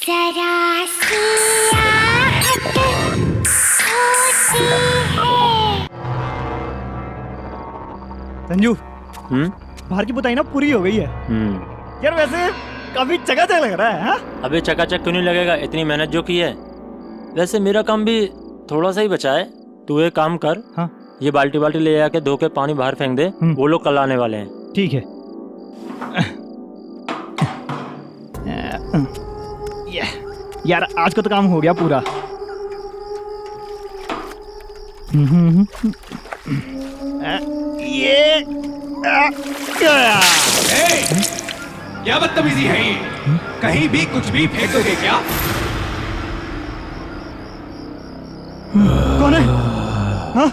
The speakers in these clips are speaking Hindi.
जरा सी आहट होती है। संजू, बाहर की पुताई ना पूरी हो गई है। यार वैसे काफी चकाचक लग रहा है। हाँ? अबे चकाचक क्यों नहीं लगेगा, इतनी मेहनत जो की है। वैसे मेरा काम भी थोड़ा सा ही बचा है। तू एक काम कर, हाँ? ये बाल्टी ले आके धो के पानी बाहर फेंक दे। वो लोग कल आने वाले हैं। ठीक है। यार आज का तो काम हो गया पूरा। ये क्या बदतमीजी है ये? कहीं भी कुछ भी फेंकोगे क्या? कौन है? हाँ?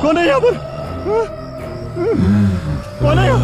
कौन है यहाँ पर? हाँ? कौन है यहाँ?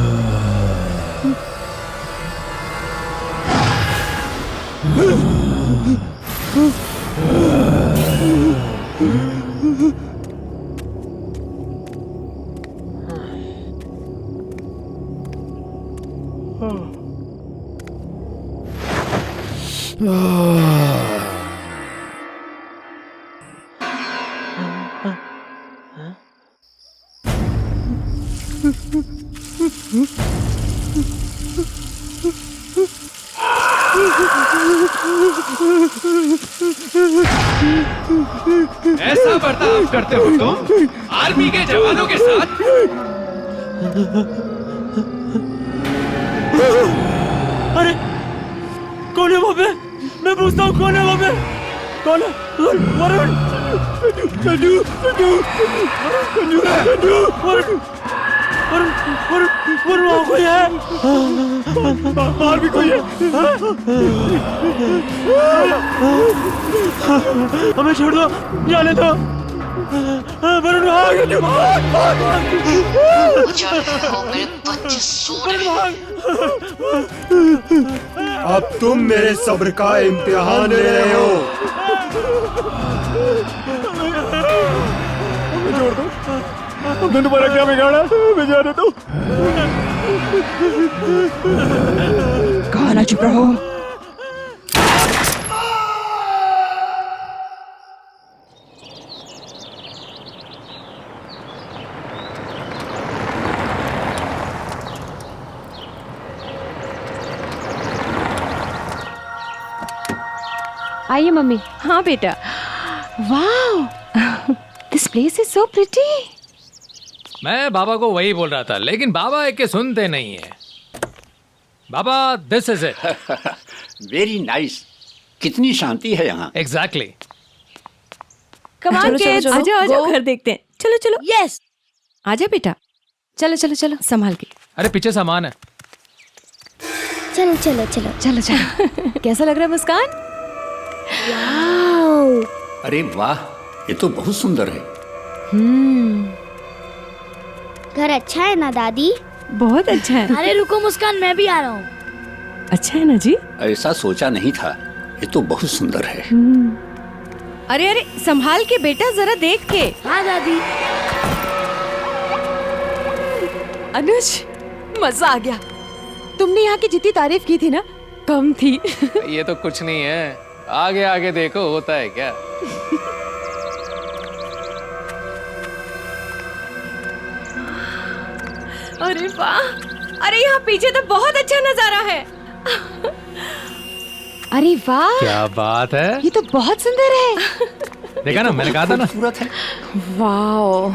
ऐसा बर्ताव करते हो तुम आर्मी के जवानों के साथ? अरे कौन है वहाँ पे? मैं पूछता हूँ कौन है वहाँ पे? कौन है? वरुण! संजू! संजू! संजू! संजू! वरुण! वरुण! वरुण! वरुण वहाँ कोई है? बाहर भी कोई है? हमें छोड़ दो, जाने दो। वरुण भाग! अब तुम मेरे सब्र का इम्तिहान ले रहे हो। हमें छोड़ दो। हमने तुम्हारा क्या बिगाड़ा? हमें जाने दो। कहा ना चुप रहो। आइए मम्मी। हाँ बेटा। Wow, this place is so pretty. मैं बाबा को वही बोल रहा था, लेकिन बाबा एक के सुनते नहीं है। बाबा, this is it. Very nice. कितनी शांति है यहाँ। एग्जैक्टली। कम ऑन किड्स, आजा आजा घर देखते हैं। चलो चलो। यस, आजा बेटा। चलो चलो चलो, संभाल के। अरे पीछे सामान है। चलो चलो चलो चलो चलो। कैसा लग रहा है मुस्कान? अरे वाह, ये तो बहुत सुंदर है। घर अच्छा है ना दादी? बहुत अच्छा है। अरे रुको मुस्कान, मैं भी आ रहा हूँ। अच्छा है ना जी? ऐसा सोचा नहीं था। ये तो बहुत सुंदर है। अरे अरे संभाल के बेटा, जरा देख के। हाँ दादी। अनुज, मजा आ गया। तुमने यहाँ की जितनी तारीफ की थी ना, कम थी। ये तो कुछ नहीं है, आगे आगे देखो होता है क्या। अरे वाह, अरे यहाँ पीछे तो बहुत अच्छा नजारा है। अरे वाह, क्या बात है। ये तो बहुत सुंदर है। देखा ना, मैंने कहा था ना। खूबसूरत है। वाह।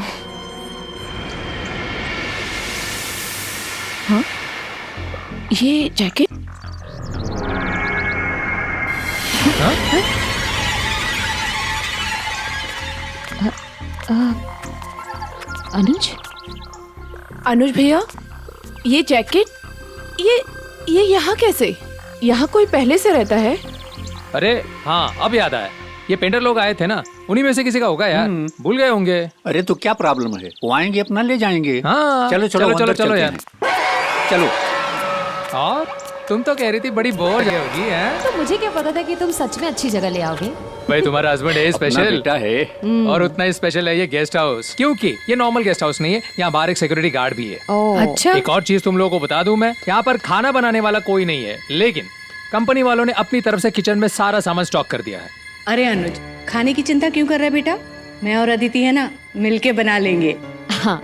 हाँ, ये जैकेट। अनुज, अनुज भैया, ये जैकेट, ये यहाँ कैसे? यहाँ कोई पहले से रहता है? अरे हाँ, अब याद आया। ये पेंटर लोग आए थे ना, उन्हीं में से किसी का होगा यार। भूल गए होंगे। अरे तो क्या प्रॉब्लम है, वो आएंगे अपना ले जाएंगे। हाँ, चलो चलो चलो अंदर चलो चलते यार। हैं। चलो। और तुम तो कह रही थी बड़ी बोर होगी हैं? तो मुझे क्या पता था कि तुम सच में अच्छी जगह ले आओगे। भाई तुम्हारा हस्बैंड है स्पेशल बेटा है और उतना ही स्पेशल है ये गेस्ट हाउस, क्योंकि ये नॉर्मल गेस्ट हाउस नहीं है, यहाँ बाहर एक सिक्योरिटी गार्ड भी है। अच्छा। एक और चीज तुम लोगों को बता दूं मैं, यहाँ पर खाना बनाने वाला कोई नहीं है, लेकिन कंपनी वालों ने अपनी तरफ से किचन में सारा सामान स्टॉक कर दिया है। अरे अनुज, खाने की चिंता क्यों कर रहा है बेटा? मैं और अदिति है ना, मिलके बना लेंगे। हाँ।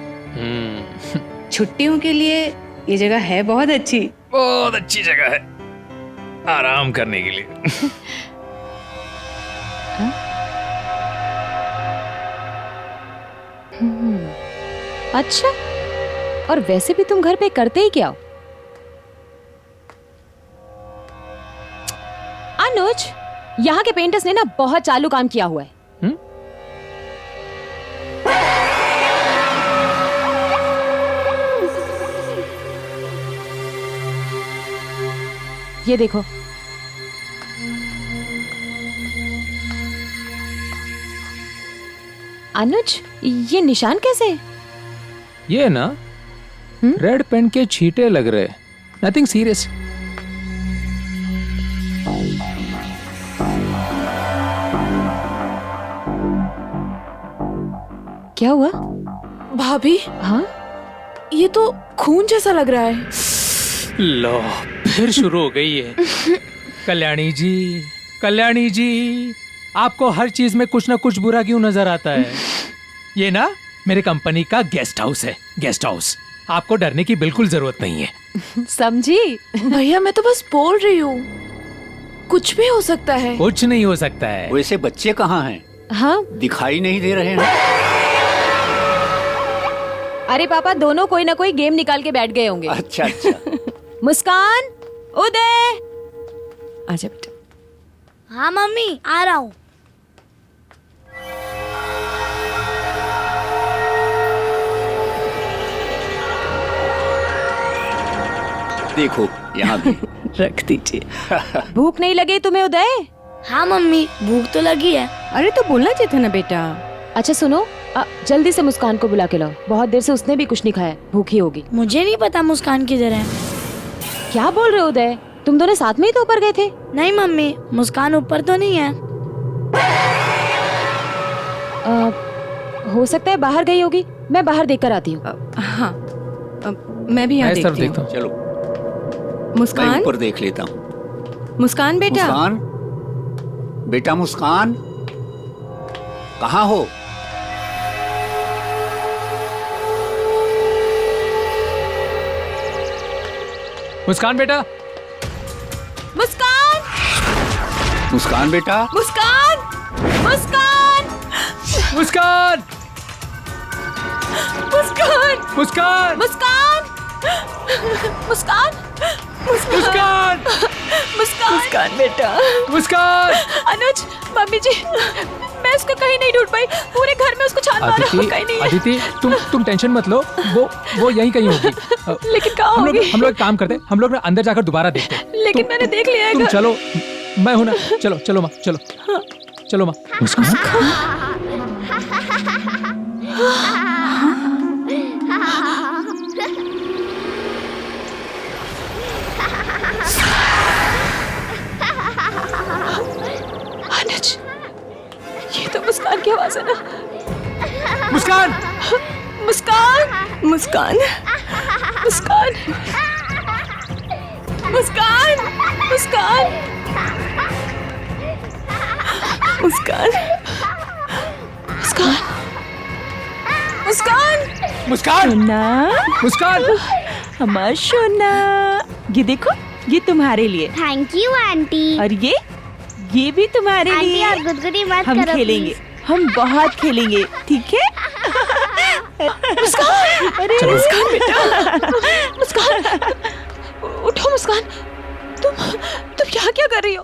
छुट्टियों के लिए ये जगह है बहुत अच्छी जगह है आराम करने के लिए। अच्छा, और वैसे भी तुम घर पे करते ही क्या हो? अनुज, यहाँ के पेंटर्स ने ना बहुत चालू काम किया हुआ है। ये देखो। अनुज, ये निशान कैसे? ये ना रेड पेन के छींटे लग रहे, नथिंग सीरियस। क्या हुआ भाभी? हाँ, ये तो खून जैसा लग रहा है। लो फिर शुरू हो गई है। कल्याणी जी, आपको हर चीज में कुछ ना कुछ बुरा क्यों नजर आता है? ये ना मेरे कंपनी का गेस्ट हाउस है, गेस्ट हाउस। आपको डरने की बिल्कुल जरूरत नहीं है। समझी? भैया मैं तो बस बोल रही हूँ, कुछ भी हो सकता है। कुछ नहीं हो सकता है। वैसे बच्चे कहाँ हैं? हाँ, दिखाई नहीं दे रहे हैं। अरे पापा, दोनों कोई ना कोई गेम निकाल के बैठ गए होंगे। अच्छा अच्छा। मुस्कान, उदय, आजा बेटा। हाँ मम्मी, आ रहा हूँ। देखो यहाँ भी। रख दीजिए। भूख नहीं लगी तुम्हें उदय? हाँ मम्मी, भूख तो लगी है। अरे तो बोलना चाहिए था ना बेटा। अच्छा सुनो, जल्दी से मुस्कान को बुला के लाओ, बहुत देर से उसने भी कुछ नहीं खाया, भूखी होगी। मुझे नहीं पता मुस्कान किधर है। क्या बोल रहे हो उदय? तुम दोनों साथ में ही तो ऊपर गए थे। नहीं मम्मी, मुस्कान ऊपर तो नहीं है। हो सकता है बाहर गई होगी, मैं बाहर देखकर आती हूँ। हाँ, मैं भी यहाँ देखती हूँ। चलो मुस्कान, मैं ऊपर देख लेता हूँ। मुस्कान बेटा। मुस्कान, बेटा मुस्कान, कहाँ हो? मुस्कान बेटा। मुस्कान, मुस्कान बेटा। मुस्कान, मुस्कान, मुस्कान, मुस्कान, मुस्कान, मुस्कान, मुस्कान, मुस्कान, मुस्कान बेटा। मुस्कान। अनुज, मम्मी जी, मैं उसको कहीं नहीं ढूंढ पाई, पूरे घर में उसको छान मारा, कहीं नहीं है। अदिति, तुम टेंशन मत लो, वो यहीं कहीं होगी। लेकिन कहाँ होगी? हम लोग एक काम करते, हम लोग ना अंदर जाकर दोबारा देखते। लेकिन मैंने देख लिया है। तुम चलो, मैं हूं ना। चलो माँ, चलो। चलो माँ। अनुज, ये तो मुस्कान की आवाज है ना? मुस्कान, मुस्कान, मुस्कान, मुस्कान, मुस्कान, मुस्कान, मुस्कान, मुस्कान, मुस्कान, मुस्कान, सोना, मुस्कान, हमारा सोना। ये देखो, ये तुम्हारे लिए। Thank you aunty. और ये भी तुम्हारे आंटी लिए। और गुदगुदी मत हम करो खेलेंगे, please। हम बहुत खेलेंगे, ठीक है? मुस्कान, अरे मुस्कान बेटा, मुस्कान, उठो मुस्कान। तुम यहाँ क्या कर रही हो?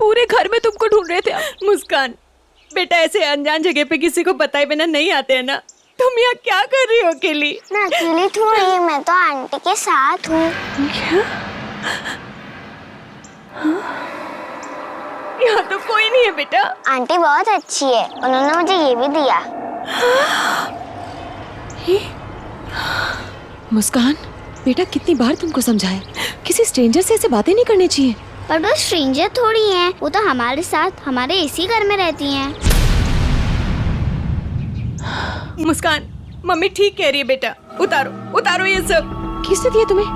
पूरे घर में तुमको ढूंढ रहे थे हम। मुस्कान बेटा, ऐसे अनजान जगह पे किसी को बताए बिना नहीं आते हैं ना। तुम यहाँ क्या कर रही हो अकेली? मैं अकेली थोड़ी, मैं तो आंटी के साथ हूँ। यहाँ तो कोई नहीं है बेटा। आंटी बहुत अच्छी है, उन्होंने मुझे ये भी दिया। मुस्कान बेटा, कितनी बार तुमको समझाए किसी स्ट्रेंजर से ऐसे बातें नहीं करनी चाहिए। पर वो स्ट्रेंजर थोड़ी हैं, वो तो हमारे साथ हमारे इसी घर में रहती हैं। मुस्कान, मम्मी ठीक कह रही है बेटा, उतारो उतारो ये सब। किसने दिया तुम्हें?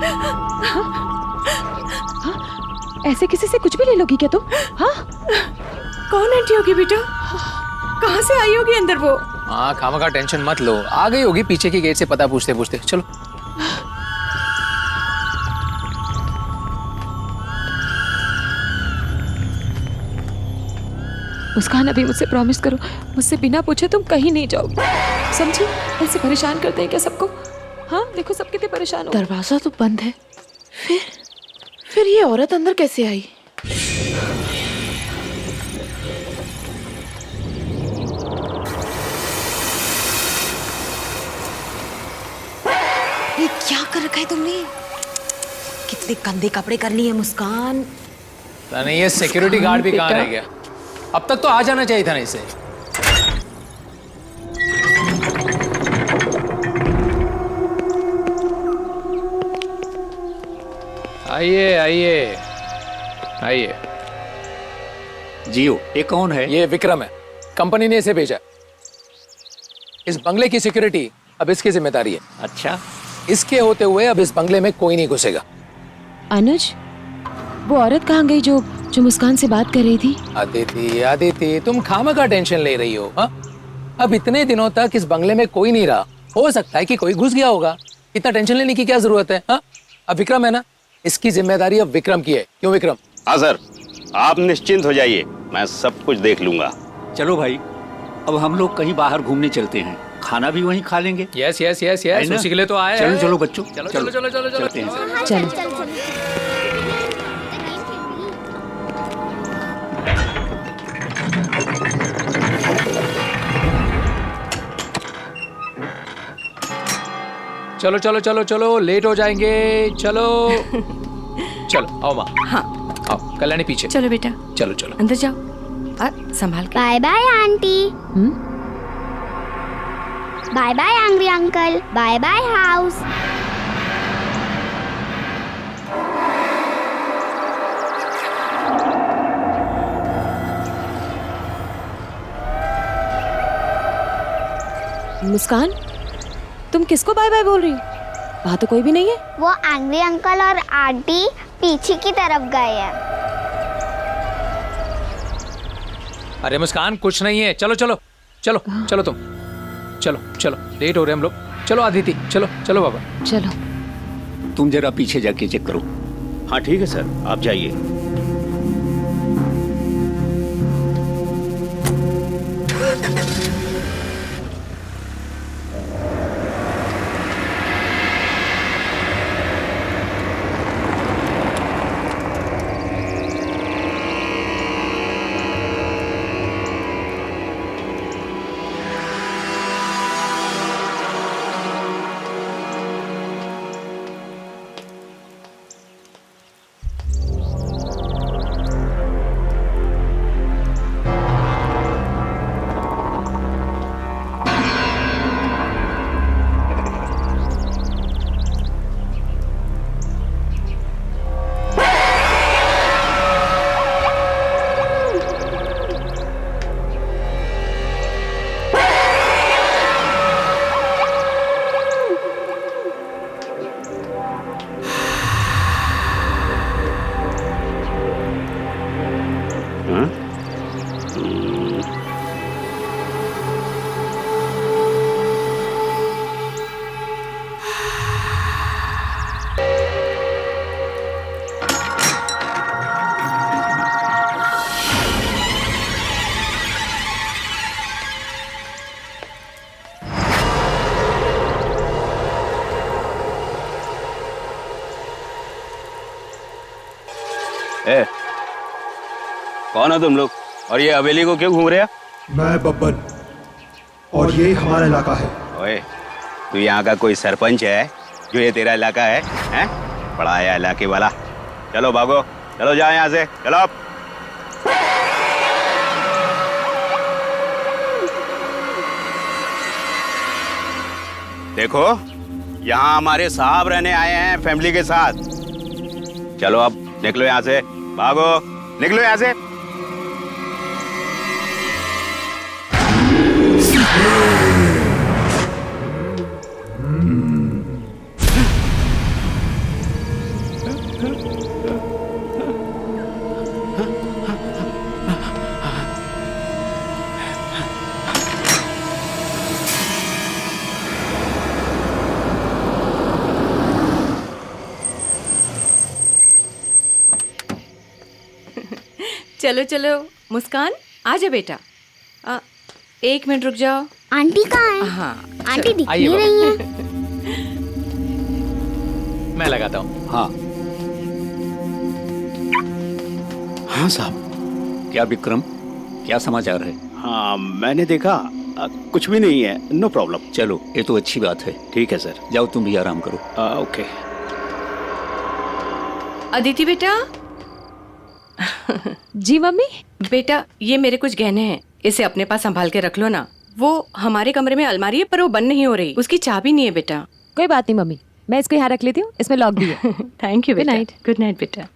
ऐसे किसी से कुछ भी ले लोगी क्या तुम? हाँ? कौन आंटी होगी बेटा? कहाँ से आई होगी अंदर वो? हाँ, खामखा टेंशन मत लो, आ गई होगी पीछे की गेट से पता पूछते पूछते। चलो। मुस्कान, अभी मुझसे प्रॉमिस करो, मुझसे बिना पूछे तुम कहीं नहीं जाओगी, समझी? ऐसे परेशान करते हैं क्या सबको? हाँ, देखो सब कितने परेशान हो। दरवाजा तो बंद है, फिर ये औरत अंदर कैसे आई? ये क्या कर रखा है तुमने? कितने गंदे कपड़े कर लिए मुस्कान। नहीं, ये सिक्योरिटी गार्ड भी कहाँ रह गया? अब तक तो आ जाना चाहिए था ना इसे। आइए आइए आइए। जियो, ये कौन है? ये विक्रम है, कंपनी ने इसे भेजा। इस बंगले की सिक्योरिटी अब इसकी जिम्मेदारी है। अच्छा, इसके होते हुए अब इस बंगले में कोई नहीं घुसेगा। अनुज, वो औरत कहाँ गई जो मुस्कान से बात कर रही थी? आदिति, तुम खामखा टेंशन ले रही हो। हाँ, अब इतने दिनों तक इस बंगले में कोई नहीं रहा, हो सकता है कि कोई घुस गया होगा। इतना टेंशन लेने की क्या जरूरत है? हाँ, अब विक्रम है ना, इसकी जिम्मेदारी अब विक्रम की है। क्यों विक्रम? हाँ सर, आप निश्चिंत हो जाइए, मैं सब कुछ देख लूंगा। चलो भाई, अब हम लोग कहीं बाहर घूमने चलते हैं, खाना भी वहीं खा लेंगे। यस यस यस यस, उसी के लिए तो आए। चलो चलो बच्चों, चलो चलो चलो चलो चलते हैं। चलो। चलो चलो चलो चलो, लेट हो जाएंगे। चलो चलो, आओ माँ। हाँ, आओ, कल्याणी पीछे। चलो बेटा, चलो चलो अंदर जाओ संभाल के। Bye bye aunty. Bye bye angry uncle. Bye bye house. Muskan, तुम किसको बाय बाय बोल रही हो? वहाँ तो कोई भी नहीं है। वो एंग्री अंकल और आंटी पीछे की तरफ गए हैं। अरे मुस्कान, कुछ नहीं है। चलो चलो चलो चलो, तुम चलो चलो, लेट हो रहे हम लोग। चलो आदिति, चलो चलो बाबा। चलो, तुम जरा पीछे जाके चेक करो। हाँ ठीक है सर, आप जाइए। ए, कौन हो तुम लोग और ये हवेली को क्यों घूम रहे हो? मैं बब्बन और ये हमारा इलाका है। ओए, तू यहाँ का कोई सरपंच है जो ये तेरा इलाका है? हैं? बड़ा आया इलाके वाला। चलो भागो, चलो जाओ यहाँ से, चलो। देखो, यहाँ हमारे साहब रहने आए हैं फैमिली के साथ। चलो अब निकलो यहाँ से, भागो, निकलो यहाँ से। चलो चलो मुस्कान, आ जा बेटा। 1 मिनट रुक जाओ। आंटी कहाँ है? हाँ आंटी दिख आइए नहीं रही है। मैं लगाता हूँ। हाँ हाँ साहब। क्या विक्रम, क्या समाचार है? हाँ मैंने देखा, कुछ भी नहीं है, नो प्रॉब्लम। चलो ये तो अच्छी बात है। ठीक है सर। जाओ तुम भी आराम करो। ओके। अदिति बेटा। जी मम्मी। बेटा ये मेरे कुछ गहने हैं, इसे अपने पास संभाल के रख लो ना। वो हमारे कमरे में अलमारी है पर वो बंद नहीं हो रही, उसकी चाबी नहीं है बेटा। कोई बात नहीं मम्मी, मैं इसको यहाँ रख लेती हूँ, इसमें लॉक भी है। थैंक यू गुड बेटा। नाइट। गुड नाइट बेटा।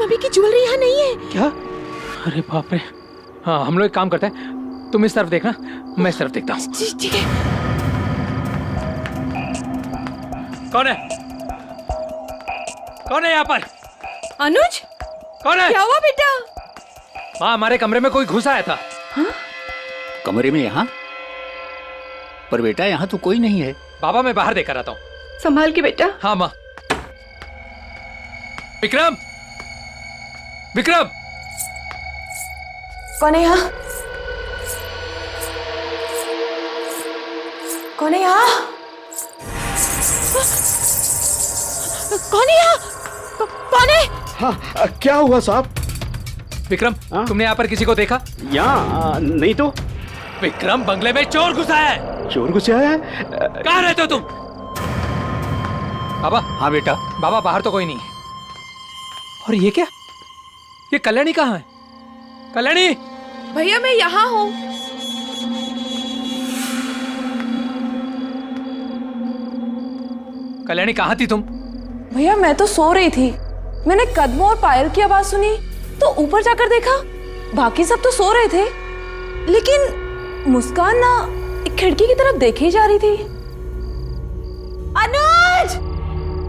मम्मी की ज्वेलरी यहाँ नहीं है। क्या? अरे बाप रे। हाँ हम लोग एक काम करते हैं, तुम इस तरफ देखना, मैं इस तरफ देखता हूँ। ठीक है। कौन है? कौन है यहाँ पर? अनुज, कौन है? क्या हुआ बेटा? माँ हमारे कमरे में कोई घुस आया था। हाँ? कमरे में? यहाँ पर बेटा यहाँ तो कोई नहीं है। बाबा मैं बाहर देखकर आता हूँ। संभाल के बेटा। हाँ माँ। विक्रम, विक्रम। कौन है यहाँ? कौन है यहाँ? कौन है यहाँ? कौन है? हाँ क्या हुआ साहब? विक्रम तुमने यहाँ पर किसी को देखा? यहाँ नहीं तो। विक्रम बंगले में चोर घुसा है। चोर घुसा है? कहाँ रहते हो तुम? बाबा। हाँ बेटा। बाबा बाहर तो कोई नहीं। और ये क्या? ये कल्याणी कहाँ है? कल्याणी। भैया मैं यहाँ हूँ। कल्याणी कहाँ थी तुम? भैया मैं तो सो रही थी, मैंने कदमों और पायल की आवाज सुनी तो ऊपर जाकर देखा, बाकी सब तो सो रहे थे, लेकिन मुस्कान ना एक खिड़की की तरफ देखे ही जा रही थी। अनुज!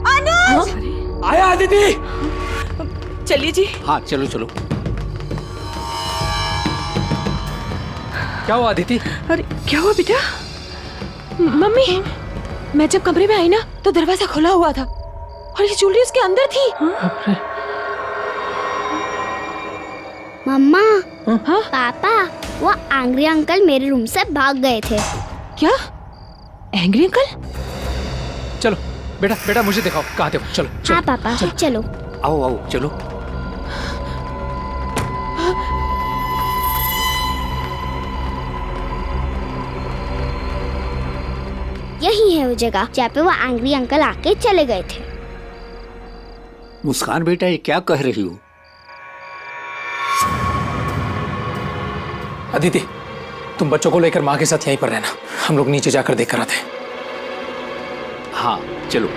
अनुज! हाँ? आया अदिति। चलिए जी। हाँ चलो चलो। क्या हुआ अदिति? अरे क्या हुआ बेटा? मम्मी मैं जब कमरे में आई ना तो दरवाजा खुला हुआ था और ये ज्वेलरी उसके अंदर थी। मम्मा। हाँ? पापा वो एंग्री अंकल मेरे रूम से भाग गए थे। क्या? Angry uncle? चलो बेटा, बेटा मुझे दिखाओ कहाँ थे वो। चलो, चलो। हाँ पापा चलो। आओ आओ चलो। यही है वो जगह जहाँ पे वो एंग्री अंकल आके चले गए थे। मुस्कान बेटा ये क्या कह रही हो? अदिति तुम बच्चों को लेकर माँ के साथ यहीं पर रहना, हम लोग नीचे जाकर देख कर आते हैं। हाँ चलो।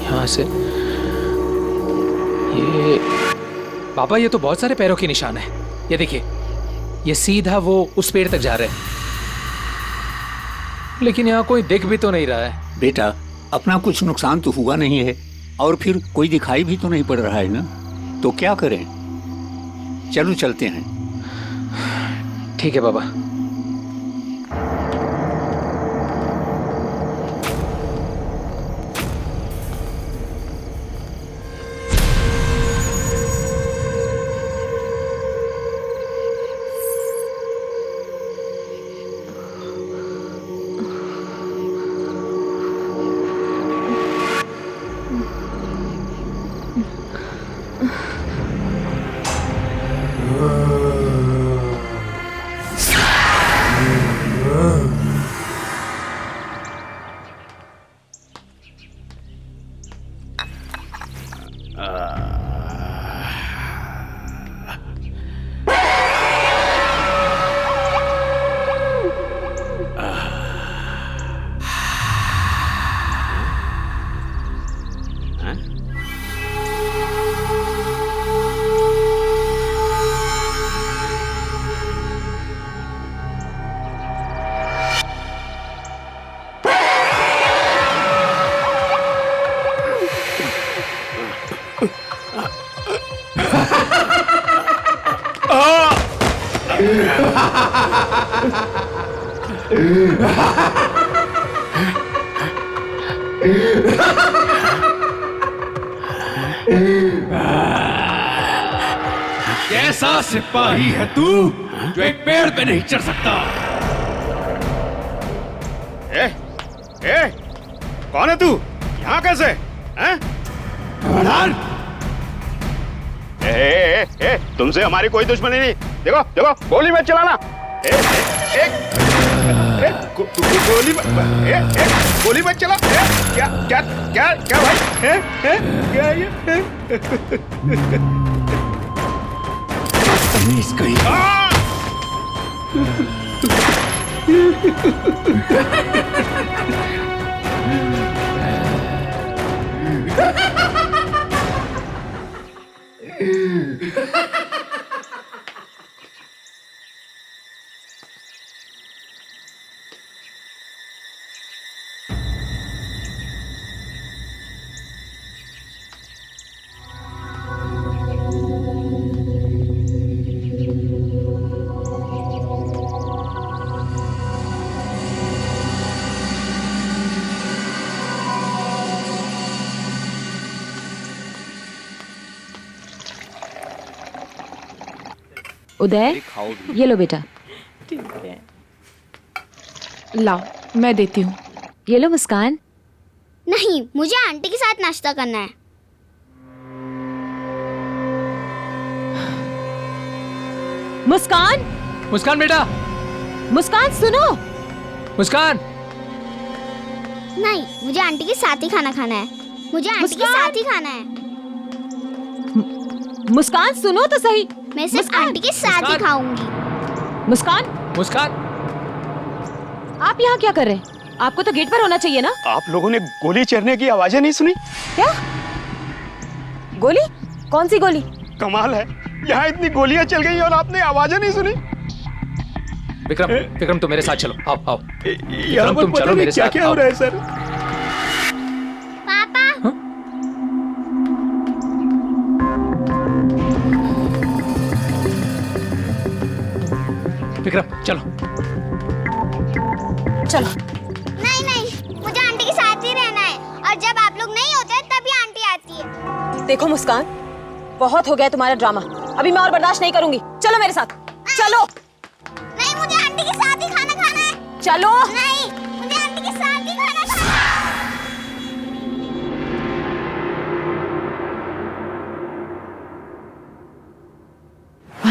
यहाँ से ये पापा, ये तो बहुत सारे पैरों के निशान है। ये देखिए, ये सीधा वो उस पेड़ तक जा रहे हैं, लेकिन यहाँ कोई दिख भी तो नहीं रहा है। बेटा, अपना कुछ नुकसान तो हुआ नहीं है, और फिर कोई दिखाई भी तो नहीं पड़ रहा है ना, तो क्या करें? चलो चलते हैं। ठीक है बाबा। कैसा सिपाही है तू जो एक पेड़ पे नहीं चढ़ सकता? ए, कौन है तू? यहाँ कैसे? हैं? तुमसे हमारी कोई दुश्मनी नहीं। देखो देखो, गोली मत चलाना। गोली मत चला। क्या क्या क्या क्या भाई? क्या ये? उदय, ये लो बेटा। ठीक है, लाओ मैं देती हूँ। ये लो मुस्कान। नहीं, मुझे आंटी के साथ नाश्ता करना है। मुस्कान, मुस्कान बेटा, मुस्कान सुनो। मुस्कान, नहीं, मुझे आंटी के साथ ही खाना खाना है। मुझे आंटी के साथ ही खाना है। मुस्कान सुनो तो सही। मैं सिर्फ आंटी के साथ ही खाऊंगी। मुस्कान, मुस्कान, आप यहाँ क्या कर रहे हैं? आपको तो गेट पर होना चाहिए ना। आप लोगों ने गोली चलने की आवाजें नहीं सुनी? क्या गोली? कौन सी गोली? कमाल है, यहाँ इतनी गोलियां चल गई और आपने आवाजें नहीं सुनी। विक्रम, विक्रम तुम मेरे साथ चलो। आओ आओ यहाँ विक्रम, पर तुम पता चलो नहीं मेरे क्या साथ। क्या हो रहा है सर। पापा, विक्रम चलो चलो। नहीं नहीं, मुझे आंटी के साथ ही रहना है, और जब आप लोग नहीं होते तभी आंटी आती है। देखो मुस्कान, बहुत हो गया तुम्हारा ड्रामा। अभी मैं और बर्दाश्त नहीं करूंगी। चलो मेरे साथ, चलो। नहीं, मुझे आंटी के साथ ही खाना खाना है। चलो। नहीं, मुझे आंटी के साथ ही खाना खाना है।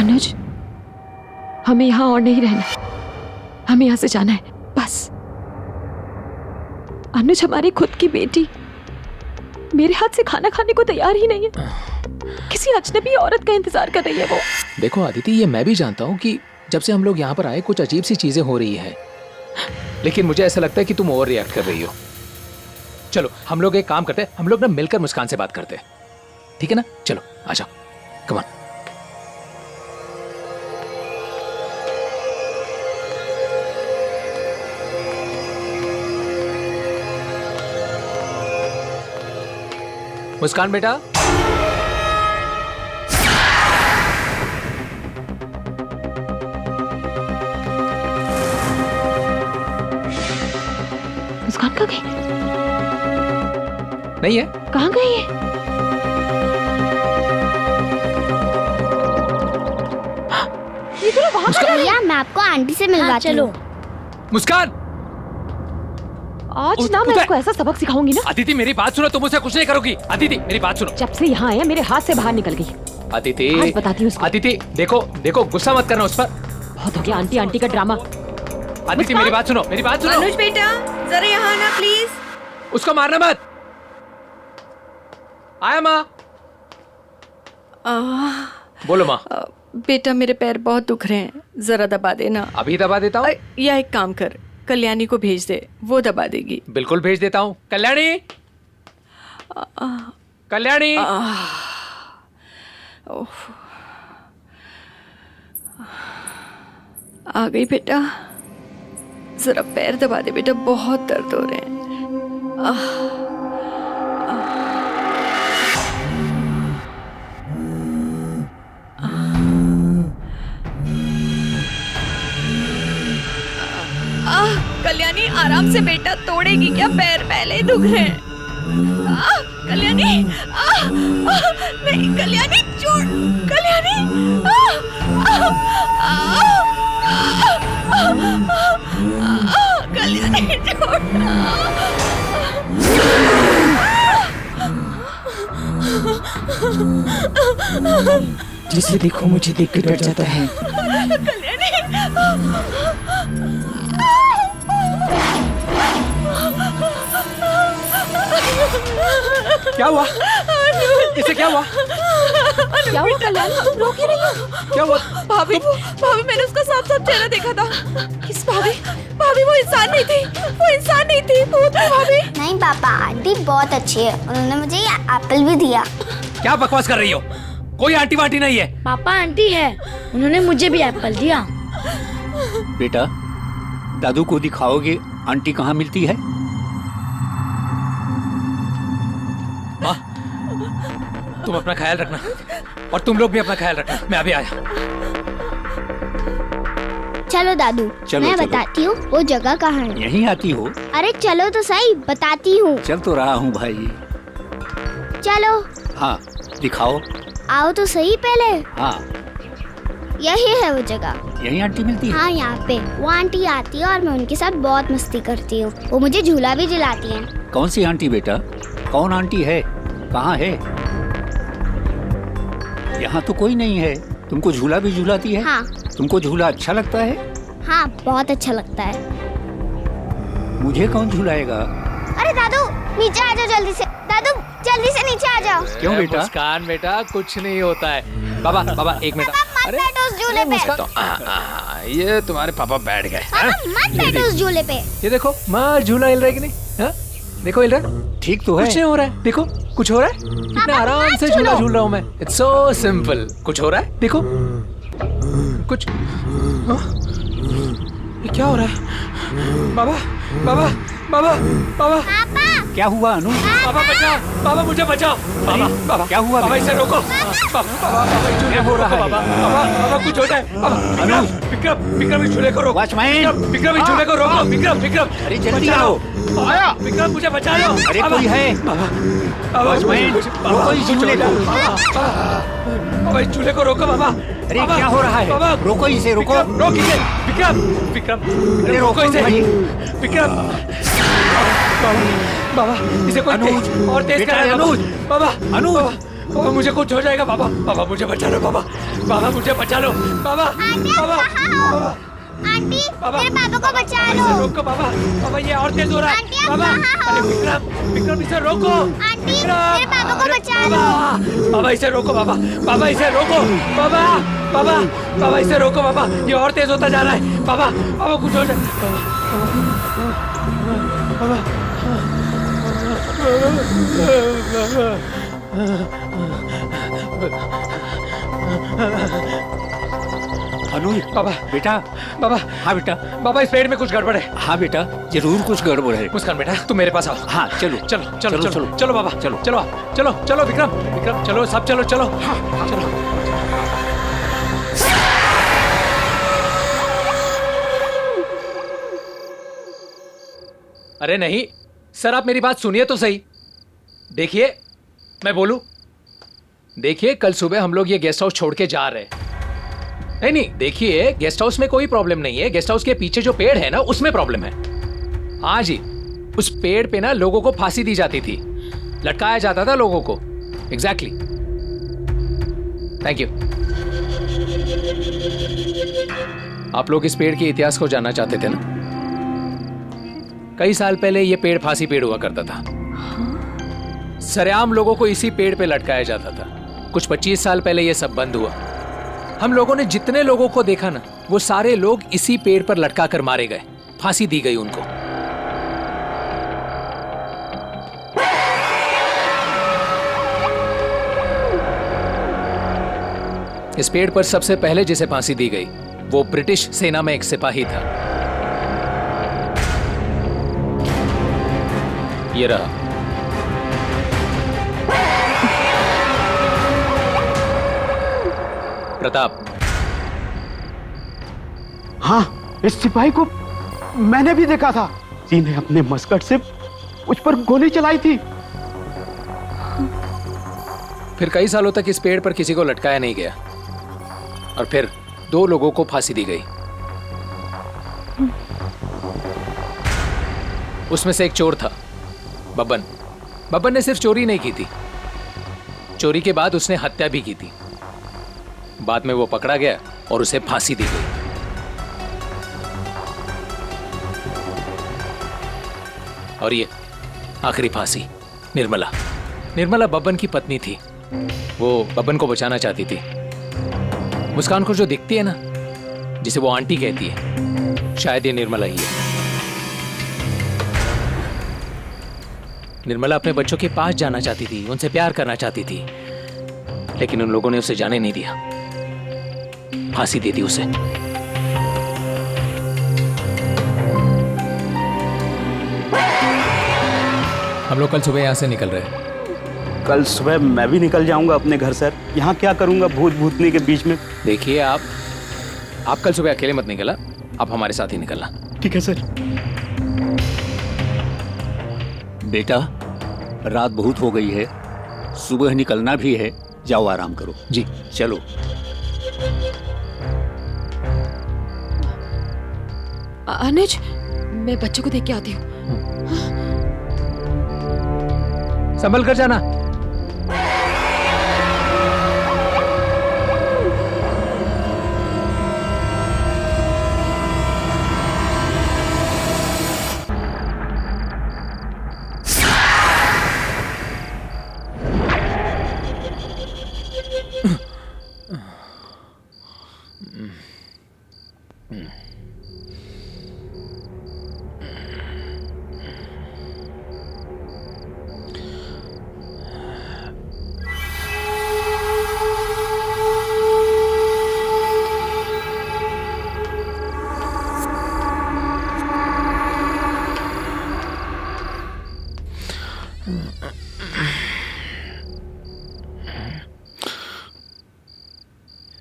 अनुज, हमें यहाँ और नहीं रहना, हमें यहाँ से जाना है बस। अनुज हमारी खुद की बेटी मेरे हाथ से खाना खाने को तैयार ही नहीं है, किसी अजनबी औरत का इंतजार कर रही है वो। देखो आदिति, ये मैं भी जानता हूँ कि जब से हम लोग यहाँ पर आए कुछ अजीब सी चीजें हो रही है, लेकिन मुझे ऐसा लगता है कि तुम ओवर रिएक्ट कर रही हो। चलो हम लोग एक काम करते हैं, हम लोग ना मिलकर मुस्कान से बात करते हैं, ठीक है ना? चलो आ जाओ, कम ऑन। मुस्कान बेटा, मुस्कान कहाँ गई? नहीं है? कहाँ गई है? भैया मैं आपको आंटी से मिलवाती हूँ। चलो मुस्कान, आज ना मैं इसको ऐसा सबक सिखाऊंगी ना। अदिति मेरी बात सुनो, तुम उसे कुछ नहीं करोगी। अदिति मेरी बात सुनो। जब से यहाँ आया मेरे हाथ से बाहर निकल गई। अदिति आज बताती हूँ उसको। अदिति देखो देखो, गुस्सा मत करना उस पर। बहुत हो गया आंटी आंटी का ड्रामा। अदिति मेरी बात सुनो, मेरी बात सुनो। अनुज बेटा जरा यहाँ आना प्लीज। उसको मारना मत। आया माँ। बोलो माँ। बेटा मेरे पैर बहुत दुख रहे हैं, जरा दबा देना। अभी दबा देता हूँ। या एक काम कर, कल्याणी को भेज दे, वो दबा देगी। बिल्कुल भेज देता हूँ। कल्याणी, कल्याणी। आ गई बेटा, जरा पैर दबा दे बेटा, बहुत दर्द हो रहे हैं। कल्याणी आराम से बेटा, तोड़ेगी क्या? पैर पहले ही दुख रहे हैं। कल्याणी नहीं, कल्याणी छोड़, कल्याणी कल्याणी छोड़। जिसे देखो मुझे देख के डर जाता है। क्या हुआ? इसे क्या हुआ? क्या हुआ कल्याणी, तुम रो क्यों रही हो? क्या हुआ? भाभी भाभी, मैंने उसका साफ साफ चेहरा देखा था। किस भाभी? भाभी वो इंसान नहीं थी, वो इंसान नहीं थी, भूत थी भाभी। नहीं पापा, आंटी बहुत अच्छी है, उन्होंने मुझे ये एप्पल भी दिया। क्या बकवास कर रही हो? कोई आंटी वांटी नहीं है। पापा आंटी है, उन्होंने मुझे भी एप्पल दिया। बेटा दादू को दिखाओगे आंटी कहाँ मिलती है? माँ, तुम अपना ख्याल रखना और तुम लोग भी अपना ख्याल रखना। मैं अभी आया। चलो दादू, मैं बताती हूँ वो जगह कहाँ है। यहीं आती हो? अरे चलो तो सही, बताती हूँ। चल तो रहा हूँ भाई। चलो। हाँ दिखाओ। आओ तो सही पहले। हाँ यही है वो जगह। यही आंटी मिलती है? हाँ यहाँ पे वो आंटी आती है और मैं उनके साथ बहुत मस्ती करती हूँ। वो मुझे झूला भी दिलाती हैं। कौन सी आंटी बेटा? कौन आंटी है? कहाँ है? यहाँ तो कोई नहीं है। तुमको झूला भी झूलाती है? हाँ। तुमको झूला अच्छा लगता है? हाँ बहुत अच्छा लगता है। मुझे कौन झूलाएगा? अरे दादू नीचे आ जाओ जल्दी से। दादू जल्दी से नीचे आ जाओ। क्यों बेटा? मुस्कान बेटा कुछ नहीं होता है। बाबा बाबा एक मिनट। अरे मत बैठो उस झूले पे। ये तुम्हारे पापा बैठ गए। मत बैठो उस झूले पे। ये देखो माँ, झूला हिल रहा है कि नहीं? हाँ? देखो हिल रहा है। ठीक तो है। कुछ नहीं हो रहा है। देखो कुछ हो रहा है। कितना आराम से झूला झूल रहा हूँ मैं। It's so simple. कुछ हो रहा है? देखो कुछ। ये क्या हो रहा है? बाबा बाबा बाबा बाबा। क्या हुआ अनु? बाबा बचाओ, बाबा मुझे बचाओ। बाबा बाबा क्या हुआ? बाबा इसे रोको। बाबा बाबा हो रहा है। बाबा बाबा कुछ हो जाए। विक्रम विक्रम विक्रम इस झूले को रोको। विक्रम इस झूले को रोको। विक्रम विक्रम अरे जल्दी आओ। आया विक्रम, मुझे बचा लो। अरे कोई है? रोको इस झूले को। बाबा इस झूले को रोको। बाबा अरे क्या हो रहा है? रोको इसे, रोको। रोक इसे। विक्रम विक्रम रोको इसे। विक्रम बाबा इसे कोई अनुज और तेज करा। अनुज बाबा अनुज बाबा मुझे कुछ हो जाएगा बाबा। बाबा मुझे बचा लो बाबा। बाबा मुझे बचा लो बाबा। बाबा बाबा आंटी मेरे पापा को बचा लो। इसे रोको बाबा। बाबा ये और तेज हो रहा है बाबा। अरे विक्रम विक्रम इसे रोको। आंटी मेरे पापा को बचा लो। बाबा इसे रोको बाबा। बाबा इसे रोको बाबा। बाबा बाबा इसे रोको बाबा। ये और तेज होता जा रहा है बाबा। बाबा कुछ हो जाए बाबा। अनुज बाबा बेटा। बाबा हाँ बेटा। बाबा इस पेड़ में कुछ गड़बड़ है। हाँ बेटा जरूर कुछ गड़बड़ है। मुस्कान बेटा तुम मेरे पास आओ। हाँ चलो चलो चलो चलो चलो चलो बाबा। चलो चलो चलो चलो विक्रम विक्रम चलो सब चलो चलो। हाँ चलो। अरे नहीं सर आप मेरी बात सुनिए तो सही। देखिए मैं बोलूं। देखिए कल सुबह हम लोग ये गेस्ट हाउस छोड़ के जा रहे हैं। नहीं नहीं देखिए गेस्ट हाउस में कोई प्रॉब्लम नहीं है। गेस्ट हाउस के पीछे जो पेड़ है ना उसमें प्रॉब्लम है। हाँ जी उस पेड़ पे ना लोगों को फांसी दी जाती थी। लटकाया जाता था लोगों को। Exactly thank you. आप लोग इस पेड़ के इतिहास को जानना चाहते थे ना। कई साल पहले ये पेड़ फांसी पेड़ हुआ करता था। सरेआम लोगों को इसी पेड़ पे लटकाया जाता था। कुछ 25 साल पहले ये सब बंद हुआ। हम लोगों ने जितने लोगों को देखा ना वो सारे लोग इसी पेड़ पर लटका कर मारे गए। फांसी दी गई उनको। इस पेड़ पर सबसे पहले जिसे फांसी दी गई वो ब्रिटिश सेना में एक सिपाही था। ये रहा। प्रताप। हाँ इस सिपाही को मैंने भी देखा था। किसी ने अपने मस्कट से उस पर गोली चलाई थी। फिर कई सालों तक इस पेड़ पर किसी को लटकाया नहीं गया और फिर 2 लोगों को फांसी दी गई। उसमें से एक चोर था बब्बन। बब्बन ने सिर्फ चोरी नहीं की थी। चोरी के बाद उसने हत्या भी की थी। बाद में वो पकड़ा गया और उसे फांसी दी गई। और ये आखिरी फांसी निर्मला। निर्मला बब्बन की पत्नी थी। वो बब्बन को बचाना चाहती थी। मुस्कान को जो दिखती है ना जिसे वो आंटी कहती है शायद ये निर्मला ही है। निर्मला अपने बच्चों के पास जाना चाहती थी। उनसे प्यार करना चाहती थी लेकिन उन लोगों ने उसे जाने नहीं दिया। फांसी दे दी उसे। हम लोग कल सुबह यहाँ से निकल रहे हैं। कल सुबह मैं भी निकल जाऊंगा अपने घर सर। यहाँ क्या करूंगा भूत भूतनी के बीच में। देखिए आप कल सुबह अकेले मत निकलना। आप हमारे साथ ही निकलना। ठीक है सर। बेटा रात बहुत हो गई है। सुबह निकलना भी है। जाओ आराम करो। जी चलो। अनुज मैं बच्चों को देख के आती हूँ। संभल कर जाना।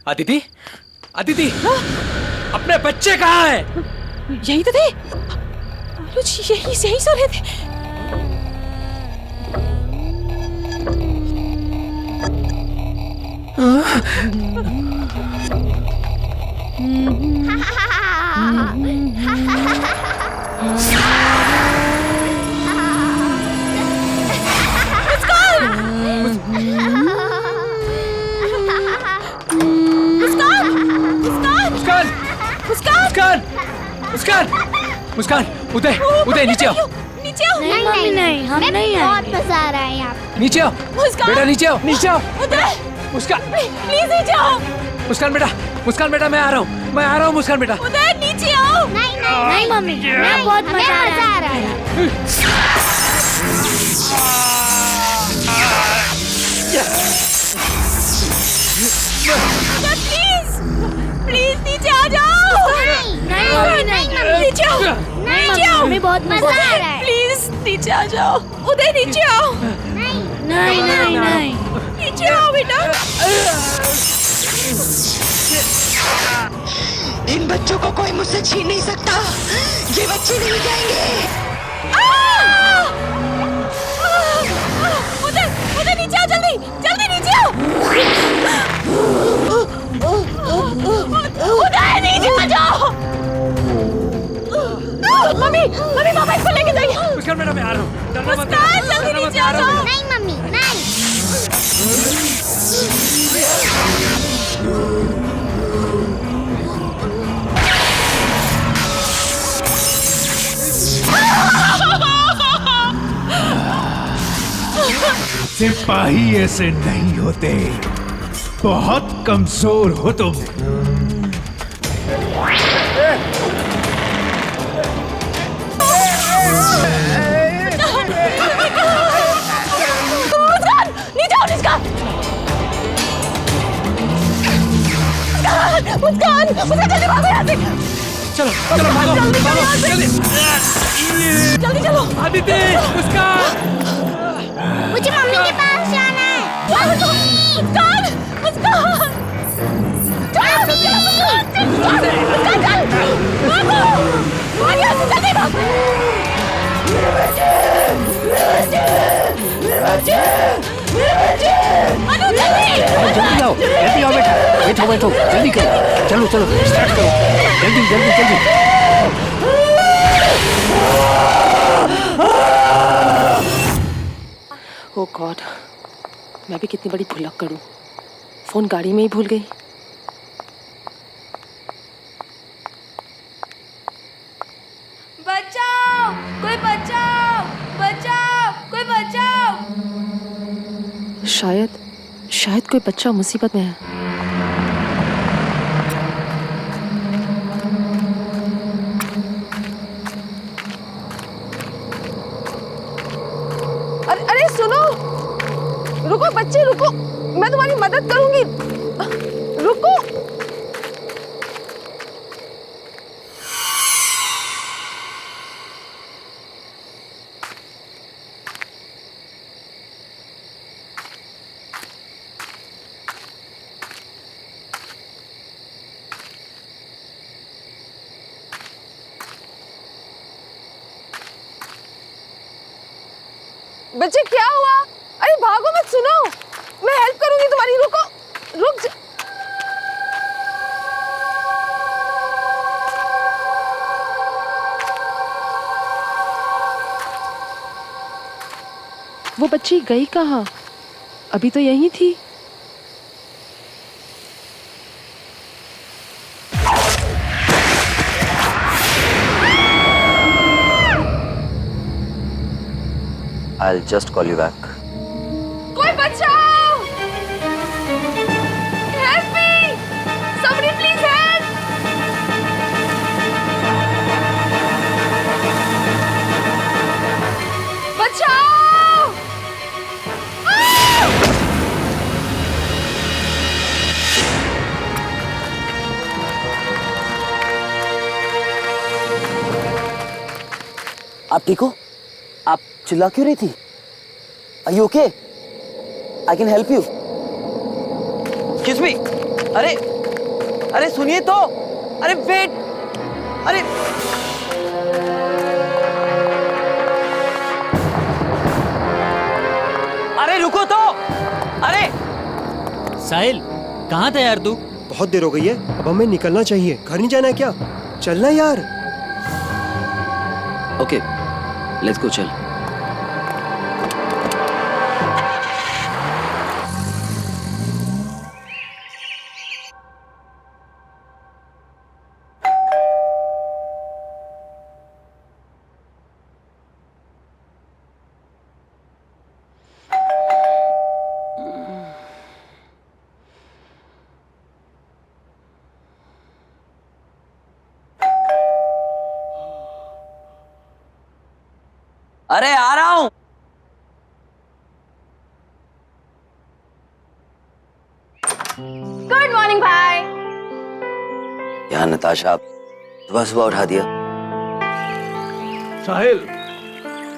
अदिति, अदिति, अपने बच्चे कहाँ हैं? यही तो थे। अनुज यही सो रहे थे। मुस्कान मुस्कान उदय उदय नीचे आओ नीचे आओ। नहीं नहीं नहीं हम नहीं बहुत मजा आ रहा है यहाँ पे। नीचे आओ मुस्कान बेटा नीचे आओ उदय मुस्कान प्लीज नीचे आओ। मुस्कान बेटा मैं आ रहा हूँ मुस्कान बेटा। उदय नीचे आओ। नहीं नहीं नहीं मम्मी मैं बहुत मजा आ रहा है। प्लीज नीचे आ जाओ। नहीं नीचे आओ। नीचे आओ। मम्मी बहुत मजा आ रहा है। प्लीज नीचे आ जाओ। उदय नीचे आओ। नहीं नहीं नहीं नीचे आओ बेटा। इन बच्चों को कोई मुझसे छीन नहीं सकता। ये बच्चे नहीं जाएंगे। उदय नीचे आओ जल्दी जल्दी नीचे आओ। उदय नीचे आ जाओ। मम्मी पापा इसको लेके जाइए। मुस्कान बेटा मैं आ रहा हूँ। मुस्कान जल्दी नीचे आ जाओ। नहीं मम्मी नहीं। सिपाही ऐसे नहीं होते, बहुत कमजोर हो तुम। मुस्कान जल्दी भागो यहाँ से। चलो भागो जल्दी चलो। आदित्य मुस्कान मुझे मम्मी के पास जाना है। मुस्कान जल्दी आओ बेटा बैठो जल्दी करो। चलो स्टार्ट करो जल्दी। ओ गॉड, मैं भी कितनी बड़ी भुलक्कड़ हूँ। फोन गाड़ी में ही भूल गई। बचाओ कोई बचाओ। शायद कोई बच्चा मुसीबत में है। अरे सुनो, रुको बच्चे रुको, मैं तुम्हारी मदद करूंगी। रुको। बच्चे क्या हुआ? अरे भागो मत, सुनो मैं हेल्प करूंगी तुम्हारी। रुक जा। वो बच्ची गई कहाँ? अभी तो यहीं थी। I'll just call you back. कोई बचाओ! Help me! Somebody please help! बचाओ! आप ठीक हो? आप चिल्ला क्यों रही थी? Are you okay? I can help you. Excuse me. अरे सुनिए तो। अरे वेट। अरे रुको तो। अरे साहिल, कहाँ था यार तू? बहुत देर हो गई है, अब हमें निकलना चाहिए। घर नहीं जाना है क्या? चलना यार। ओके, लेट्स गो चल। अरे आ रहा हूं। गुड मॉर्निंग भाई। यार नताशा, आप सुबह सुबह उठा दिया। साहिल,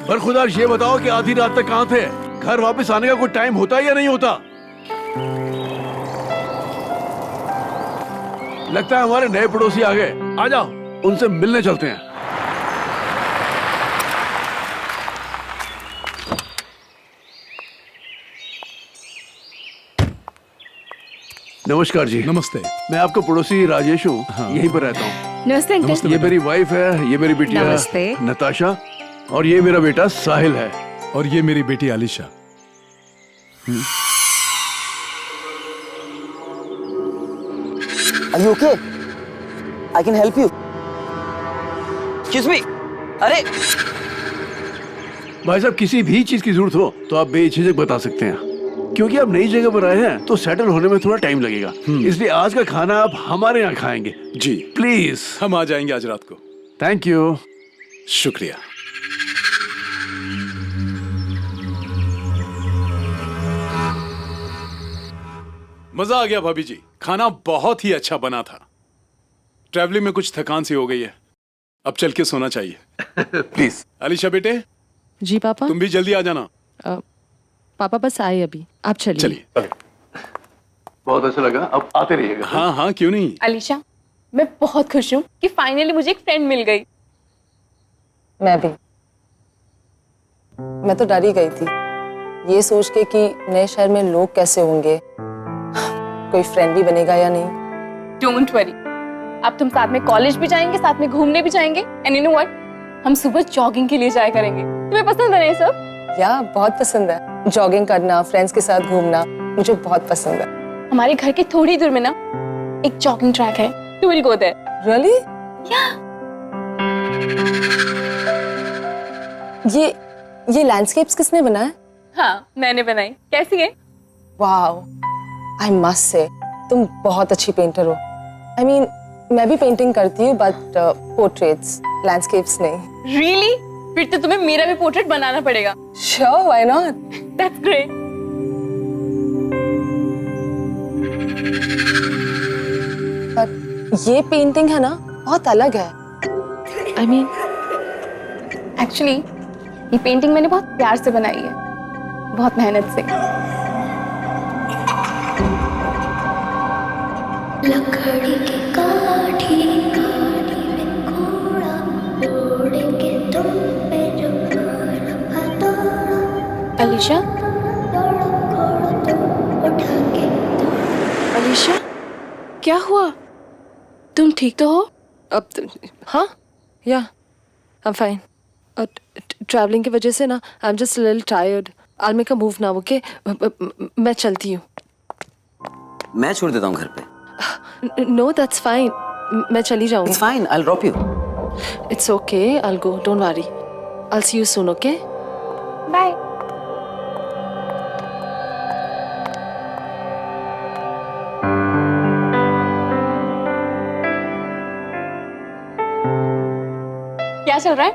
बरखुदार ये बताओ कि आधी रात तक कहाँ थे? घर वापस आने का कोई टाइम होता है या नहीं होता? लगता है हमारे नए पड़ोसी आ गए। आ जाओ, उनसे मिलने चलते हैं। नमस्कार जी। नमस्ते। मैं आपका पड़ोसी राजेश हूँ। हाँ। यहीं पर रहता हूँ। नमस्ते अंकल। ये मेरी वाइफ है, ये मेरी बिटिया नमस्ते। नताशा, और ये मेरा बेटा साहिल है। और ये मेरी बेटी Alisha. Are you okay? I can help you. Excuse me. अरे भाई साहब, किसी भी चीज की जरूरत हो तो आप बेझिझक बता सकते हैं, क्योंकि आप नई जगह पर आए हैं तो सेटल होने में थोड़ा टाइम लगेगा। इसलिए आज का खाना आप हमारे यहाँ खाएंगे। जी प्लीज। हम आ जाएंगे आज रात को। Thank you. शुक्रिया। मजा आ गया भाभी जी, खाना बहुत ही अच्छा बना था। ट्रैवलिंग में कुछ थकान सी हो गई है, अब चल के सोना चाहिए। प्लीज। आलिशा बेटे। जी पापा। तुम भी जल्दी आ जाना। पापा बस आए अभी, आप चलिए। बहुत अच्छा लगा, अब आते रहिएगा। हाँ हाँ, क्यों नहीं। अलीशा, मैं बहुत खुश हूँ कि फाइनली मुझे एक फ्रेंड मिल गई। मैं भी। मैं तो डर ही गई थी, ये सोच के कि नए शहर में लोग कैसे होंगे, कोई फ्रेंड भी बनेगा या नहीं। डोंट वरी, अब तुम साथ में कॉलेज भी जाएंगे, साथ में घूमने भी जाएंगे। एंड यू नो व्हाट, हम सुबह जॉगिंग के लिए जाया करेंगे। तुम्हें पसंद है ये सब? या बहुत पसंद है, जॉगिंग करना, फ्रेंड्स के साथ घूमना मुझे बहुत पसंद है। हमारे घर के थोड़ी दूर में ना एक जॉगिंग ट्रैक है, you will go there. Really? ये लैंडस्केप्स किसने बनाया? हाँ, मैंने बनाई। कैसी है? वाओ, आई मस्ट से तुम बहुत अच्छी पेंटर हो। आई मीन मैं भी पेंटिंग करती हूँ, बट पोर्ट्रेट्स, लैंडस्केप्स नहीं। रियली? फिर तो तुम्हें मेरा भी पोर्ट्रेट बनाना पड़ेगा। Sure, why not? That's great. पर ये पेंटिंग है ना, बहुत अलग है। आई मीन एक्चुअली ये पेंटिंग मैंने बहुत प्यार से बनाई है, बहुत मेहनत से। लकड़ी की काठी काठी में घोड़ा दौड़ेंगे तुम पे जो अलीशा, उठा के अलीशा, क्या हुआ? तुम ठीक तो हो? अब हाँ, या आई एम फाइन। ट्रैवलिंग की वजह से ना I am just little tired. I make a move now, okay? मैं चलती हूँ। मैं छोड़ देता हूँ घर पे। नो दैट्स फाइन, मैं चली जाऊंगी। It's fine, I'll drop you. It's okay, I'll go, don't worry. I'll see you soon, okay? Bye. क्या चल रहा है?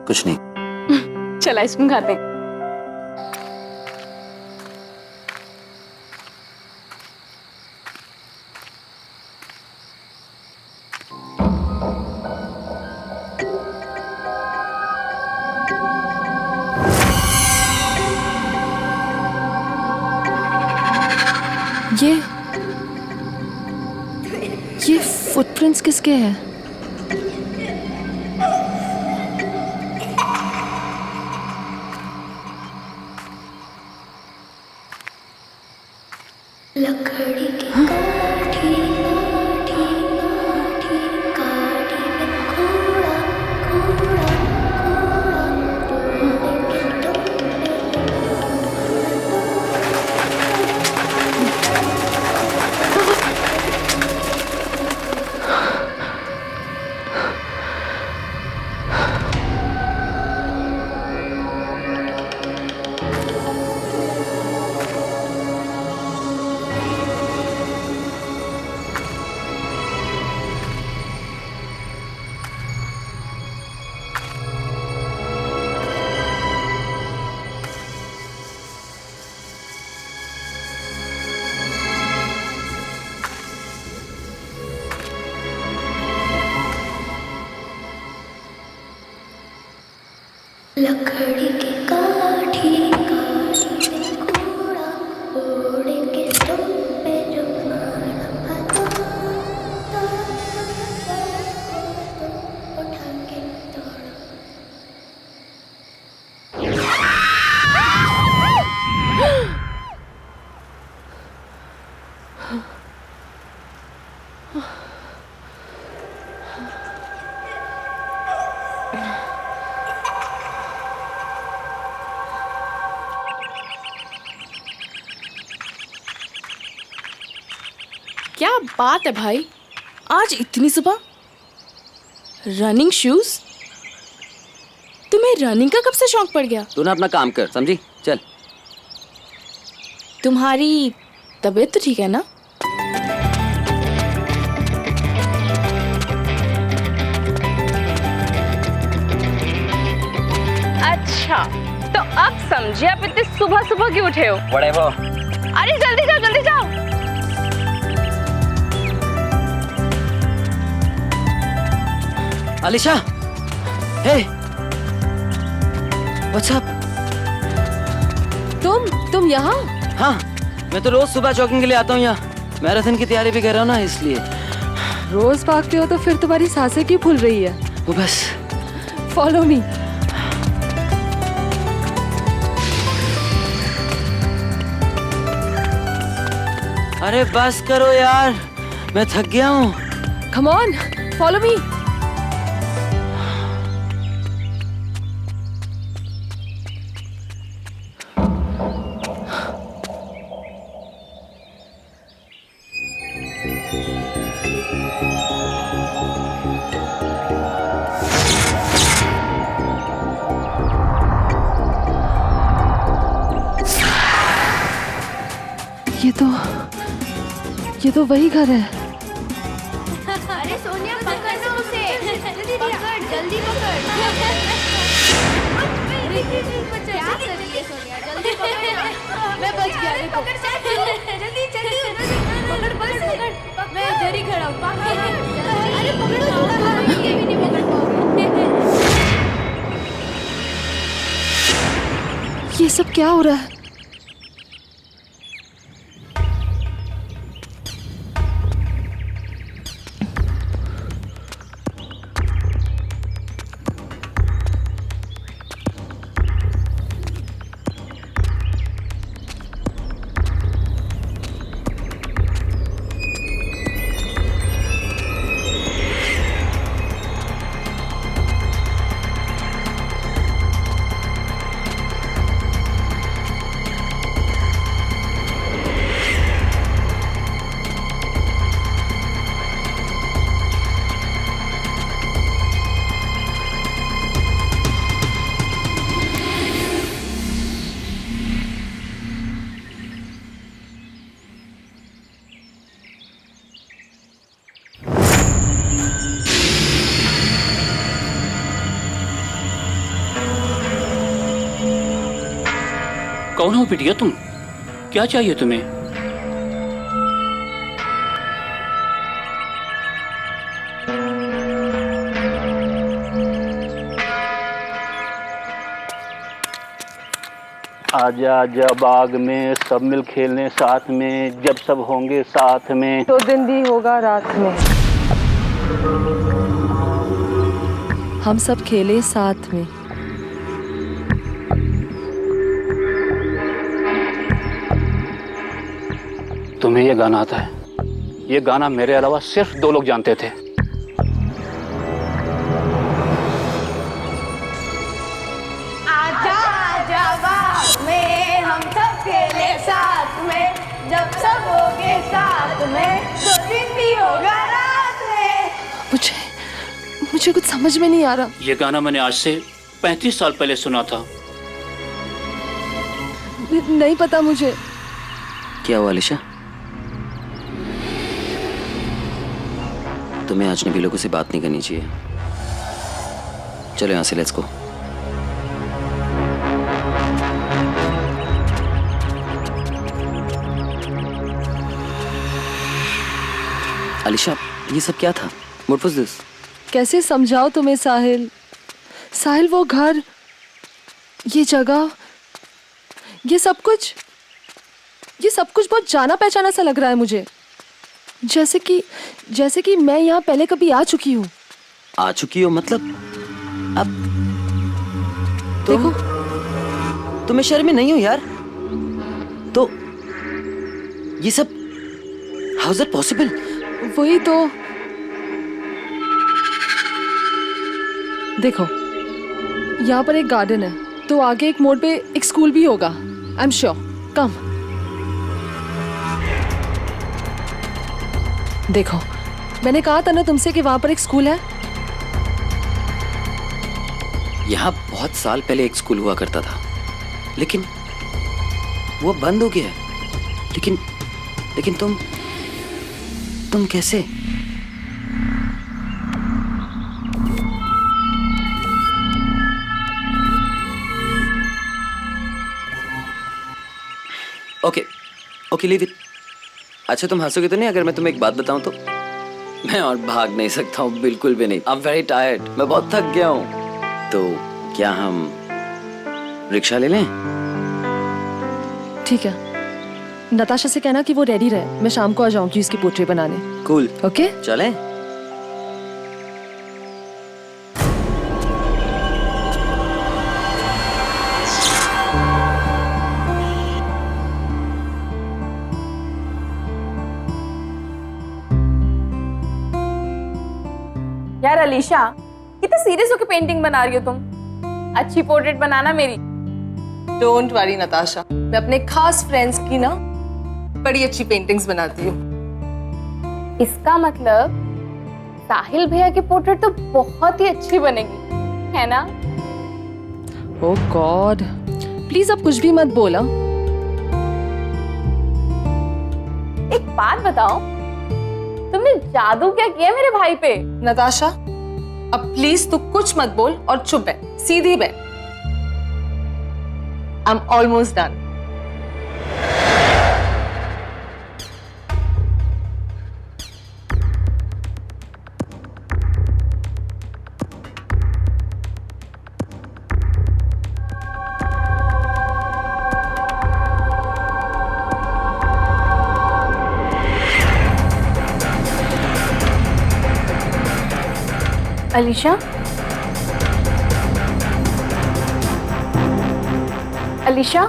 कुछ नहीं। चल आइसक्रीम खाते हैं। ये फुटप्रिंट्स किसके हैं? लकड़ी की काठी काठी काठी काठी में घोड़ा घोड़ा लकड़ी की काठी काठी में घोड़ा घोड़े के तुम पे रुमाना पता उठा के दौड़ा। क्या बात है भाई, आज इतनी सुबह रनिंग शूज? तुम्हें रनिंग का कब से शौक पड़ गया? तू ना अपना काम कर, समझी? चल। तुम्हारी तबीयत तो ठीक है ना? अच्छा, तो अब समझे आप इतनी सुबह सुबह क्यों उठे हो? बड़े वो। अरे जल्दी जाओ, जल्दी जाओ। अलीशा, हे, व्हाट्स अप? तुम यहाँ? हाँ, मैं तो रोज सुबह जॉगिंग के लिए आता हूँ यहाँ। मैराथन की तैयारी भी कर रहा हूँ ना, इसलिए। रोज भागते हो तो फिर तुम्हारी सांसें क्यों फूल रही है? वो बस। Follow me. अरे बस करो यार, मैं थक गया हूँ। Come on, follow me. ये तो वही घर है। अरे सोनिया पकड़ ना उसे, पकड़, जल्दी पकड़। क्या कर रही है सोनिया? जल्दी पकड़ ना। मैं बच गया, देखो। जल्दी जल्दी पकड़, बस पकड़। मैं इधर ही खड़ा हूँ। अरे पकड़ो, ये भी नहीं पकड़ पाओगे। ये सब क्या हो रहा है? कौन हो बिटिया तुम? क्या चाहिए तुम्हें? आजा आजा बाग में सब मिल खेलने साथ में, जब सब होंगे साथ में तो दिन भी होगा रात में। हम सब खेले साथ में। तुम्हें ये गाना आता है? ये गाना मेरे अलावा सिर्फ 2 लोग जानते थे। आजा आजा बाग में हम सब खेले साथ में, जब सब होगे साथ में तो दिन भी होगा रात में। मुझे कुछ समझ में नहीं आ रहा। ये गाना मैंने आज से 35 साल पहले सुना था। नहीं पता मुझे। क्या हुआ अलीशा? तुम्हें अजनबी लोगों से बात नहीं करनी चाहिए। चलो यहाँ से, लेट्स गो। अलीशा, ये सब क्या था? What was this? कैसे समझाओ तुम्हें साहिल? साहिल, वो घर ये जगह, ये सब कुछ बहुत जाना पहचाना सा लग रहा है मुझे। जैसे कि मैं यहाँ पहले कभी आ चुकी हूँ। आ चुकी हो मतलब? अब देखो, तुम्हें शर्म नहीं हो यार? तो ये सब हाउ इज इट पॉसिबल? वही तो। देखो, यहाँ पर एक गार्डन है, तो आगे एक मोड़ पे एक स्कूल भी होगा। I am sure. कम। देखो, मैंने कहा था ना तुमसे कि वहां पर एक स्कूल है। यहाँ बहुत साल पहले एक स्कूल हुआ करता था, लेकिन वो बंद हो गया है। लेकिन तुम कैसे? Okay leave it. अच्छा, तुम हंसोगे तो नहीं अगर मैं तुम्हें एक बात बताऊं तो? मैं और भाग नहीं सकता हूँ, बिल्कुल भी नहीं। आई एम वेरी टायर्ड, मैं बहुत थक गया हूँ। तो क्या हम रिक्शा ले लें? ठीक है, नताशा से कहना कि वो रेडी रहे, मैं शाम को आ जाऊंगी उसकी पोर्ट्रेट बनाने। कूल। ओके, चलें? यार अलीशा, कितने सीरियस होकर पेंटिंग बना रही हो तुम? अच्छी पोर्ट्रेट बनाना मेरी। डोंट वरी नताशा, मैं अपने खास फ्रेंड्स की ना बड़ी अच्छी पेंटिंग्स बनाती हूँ। इसका मतलब साहिल भैया की पोर्ट्रेट तो बहुत ही अच्छी बनेगी, है ना? ओह गॉड, प्लीज अब कुछ भी मत बोला। एक बात बताओ, तुमने जादू क्या किया मेरे भाई पे? नताशा, अब प्लीज तू कुछ मत बोल और चुप बैठ, सीधी बैठ। I am almost done. Alisha, Alisha,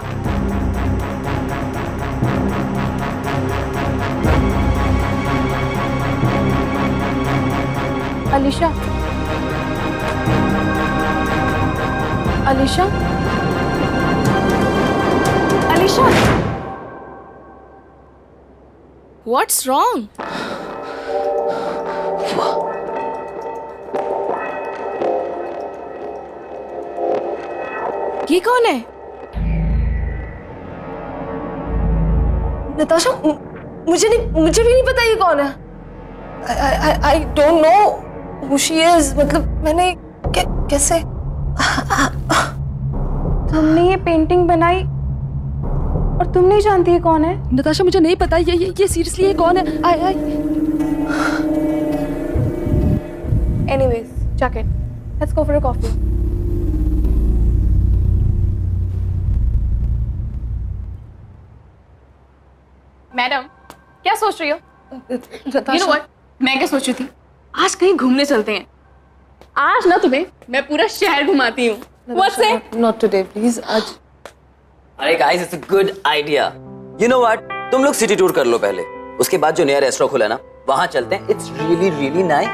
Alisha, Alisha, Alisha, What's wrong? ये कौन है? नताशा, मुझे भी नहीं पता ये कौन है। I don't know who she is। मतलब मैंने कैसे? तुमने ये पेंटिंग बनाई और तुम नहीं जानती ये कौन है? नताशा, मुझे नहीं पता ये सीरियसली ये कौन है। Anyways, Jacket, let's go for a coffee. Madam, क्या सोच रही हो? You know what? मैं क्या सोच रही थी? आज कहीं घूमने चलते हैं। आज ना तुम्हें मैं पूरा शहर घुमाती हूँ। What's it? Not today, please। आज। अरे guys, it's a good idea. You know what, तुम लोग सिटी टूर कर लो पहले, उसके बाद जो नया रेस्टोरेंट खुला है ना, वहां चलते हैं। It's really really nice.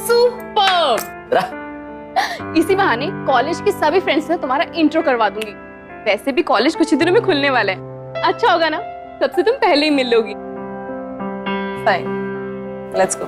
Super. इसी बहाने कॉलेज की सभी फ्रेंड्स से तुम्हारा इंट्रो करवा दूंगी। वैसे भी कॉलेज कुछ ही दिनों में खुलने वाला है। अच्छा होगा ना, सबसे तुम पहले ही मिल लोगी। Fine, let's go.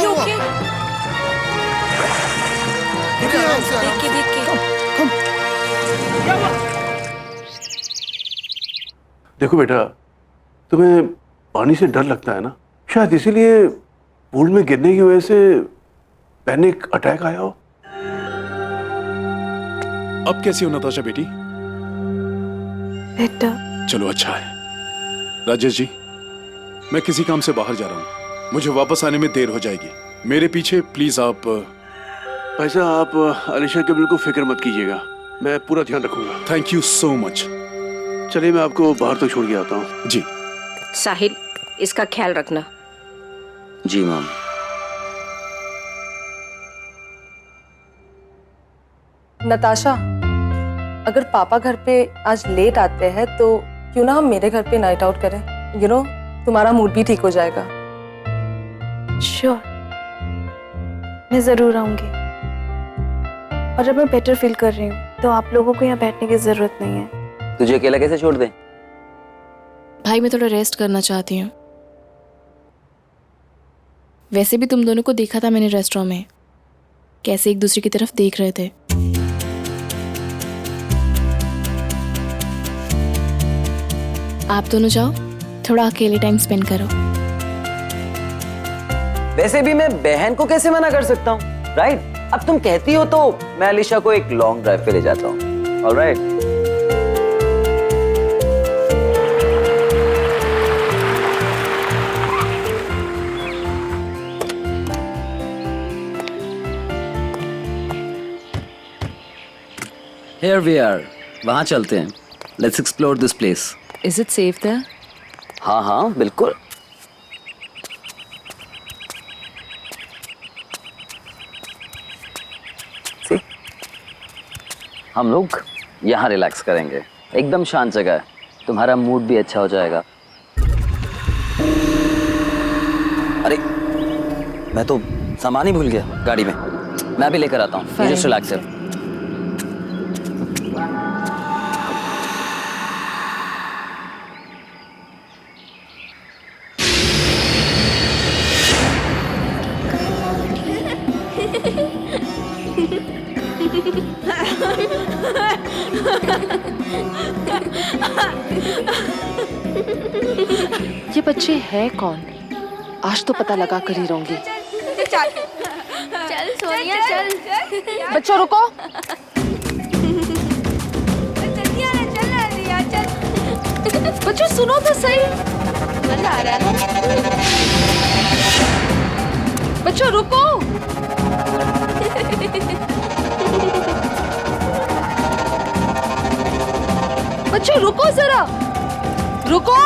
ओके देख के देखो बेटा, तुम्हें पानी से डर लगता है ना, शायद इसीलिए पूल में गिरने की वजह से पैनिक अटैक आया हो। अब कैसी हो नताशा बेटी? बेटा चलो अच्छा है। राजेश जी, मैं किसी काम से बाहर जा रहा हूँ, मुझे वापस आने में देर हो जाएगी, मेरे पीछे प्लीज आप। पैसा आप अलीशा के बिल्कुल फिक्र मत कीजिएगा, मैं पूरा ध्यान रखूंगा। Thank you so much. चलिए मैं आपको बाहर तक छोड़ के आता हूँ। जी। साहिल, इसका ख्याल रखना। जी मैम। नताशा, अगर पापा घर पे आज लेट आते हैं तो क्यों ना हम मेरे घर पे नाइट आउट करें? यू नो, तुम्हारा मूड भी ठीक हो जाएगा। श्योर, मैं जरूर आऊंगी। और अब मैं बेटर फील कर रही हूँ तो आप लोगों को यहाँ बैठने की जरूरत नहीं है। तुझे अकेला कैसे छोड़ दें? भाई मैं थोड़ा रेस्ट करना चाहती हूँ। वैसे भी तुम दोनों को देखा था मैंने रेस्टोरेंट में, कैसे एक दूसरे की तरफ देख रहे थे। आप दोनों जाओ, थोड़ा अकेले टाइम स्पेंड करो। वैसे भी मैं बहन को कैसे मना कर सकता हूँ, राइट? अब तुम कहती हो तो मैं अलीशा को एक लॉन्ग ड्राइव पे ले जाता हूँ। ऑलराइट। Here we are. वहाँ चलते हैं। Let's explore this place. Is it safe there? हाँ हाँ बिल्कुल। See? हम लोग यहाँ रिलैक्स करेंगे, एकदम शांत जगह है, तुम्हारा मूड भी अच्छा हो जाएगा। अरे मैं तो सामान ही भूल गया गाड़ी में, मैं भी लेकर आता हूँ। जस्ट रिलैक्स है। ये बच्चे हैं कौन? आज तो पता लगा कर ही रहूंगी। चल सोनिया चल। बच्चों रुको। बच्चों सुनो तो सही। मजा आ रहा है। बच्चों रुको। बच्चों रुको जरा, रुको।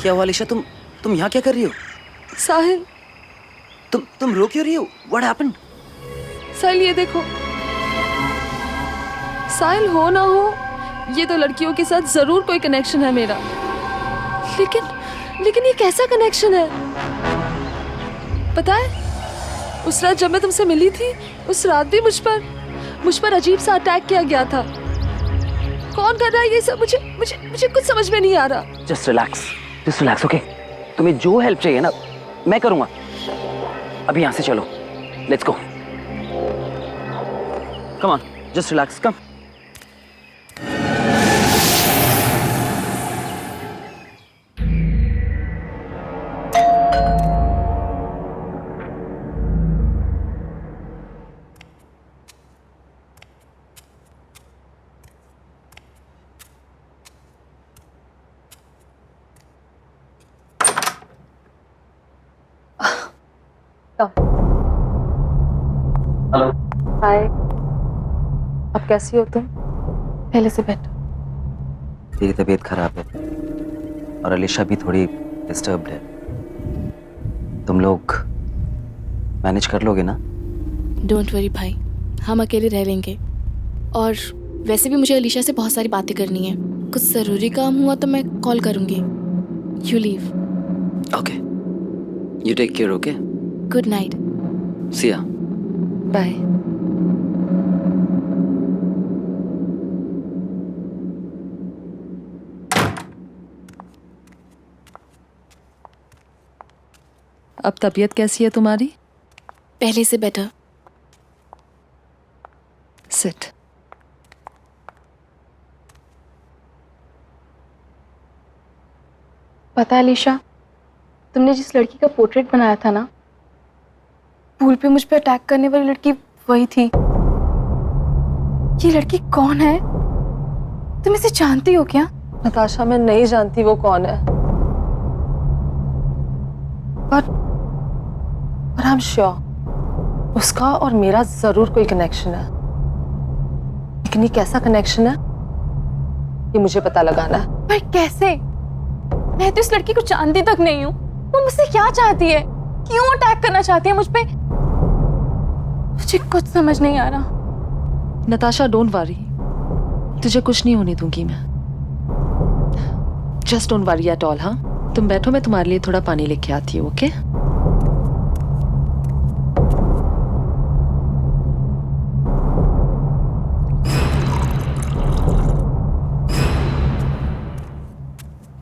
क्या हुआ अलीशा? तुम यहाँ क्या कर रही हो? साहिल, तुम रो क्यों रही हो? What happened? साहिल ये देखो। साहिल हो ना हो, ये तो लड़कियों के साथ जरूर कोई कनेक्शन है मेरा, लेकिन ये कैसा कनेक्शन है? पता है, उस रात जब मैं तुमसे मिली थी, उस रात भी मुझ पर अजीब सा अटैक किया गया था। कौन कर रहा है ये सब? मुझे कुछ समझ में नहीं आ रहा। Just relax, okay? तुम्हें जो हेल्प चाहिए ना, मैं करूंगा। अभी यहाँ से चलो, let's go. Come on, just relax, come. Hello, hi. अब कैसी हो तुम? पहले से बेटर। तेरी तबीयत खराब है और अलीशा भी थोड़ी डिस्टर्ब्ड है। तुम लोग मैनेज कर लोगे ना? डोंट वरी भाई, हम अकेले रह लेंगे। और वैसे भी मुझे अलीशा से बहुत सारी बातें करनी है। कुछ ज़रूरी काम हुआ तो मैं कॉल करूँगी। You leave. Okay, you take care, okay? Good night. See ya. Bye. अब तबीयत कैसी है तुम्हारी? पहले से बेटर। सिट। पता है अलीशा, तुमने जिस लड़की का पोर्ट्रेट बनाया था ना, पूल पे मुझ पे अटैक करने वाली लड़की वही थी। ये लड़की कौन है? तुम इसे जानती हो क्या? नताशा, मैं नहीं जानती वो कौन है, पर आई एम श्योर उसका और मेरा जरूर कोई कनेक्शन है। लेकिन ये कैसा कनेक्शन है, ये मुझे पता लगाना है। पर कैसे? मैं तो इस लड़की को जानती तक नहीं हूँ। वो मुझसे क्या चाहती है? क्यों अटैक करना चाहती है मुझ पे? मुझे कुछ समझ नहीं आ रहा। नताशा, डोंट वरी, तुझे कुछ नहीं होने दूंगी मैं। Just don't worry at all. हाँ, तुम बैठो, मैं तुम्हारे लिए थोड़ा पानी लेके आती हूँ, ओके?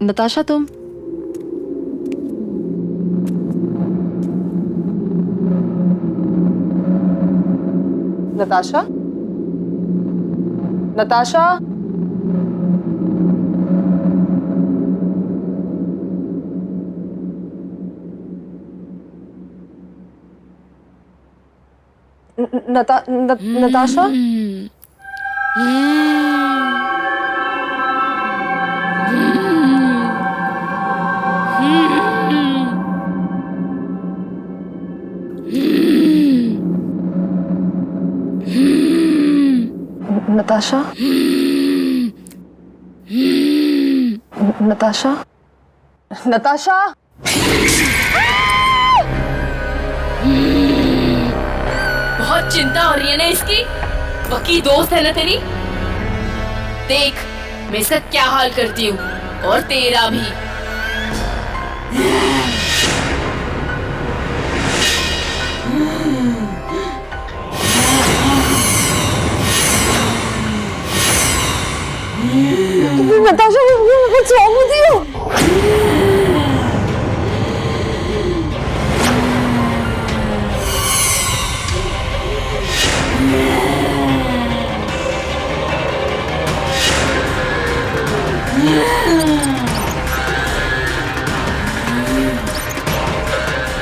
नताशा, तुम नताशा, नताशा, नताशा, नताशा, नताशा, नताशा। बहुत चिंता हो रही है ना इसकी? पक्की दोस्त है ना तेरी? देख मैं इसका क्या हाल करती हूँ, और तेरा भी। Natasha, what's wrong with you?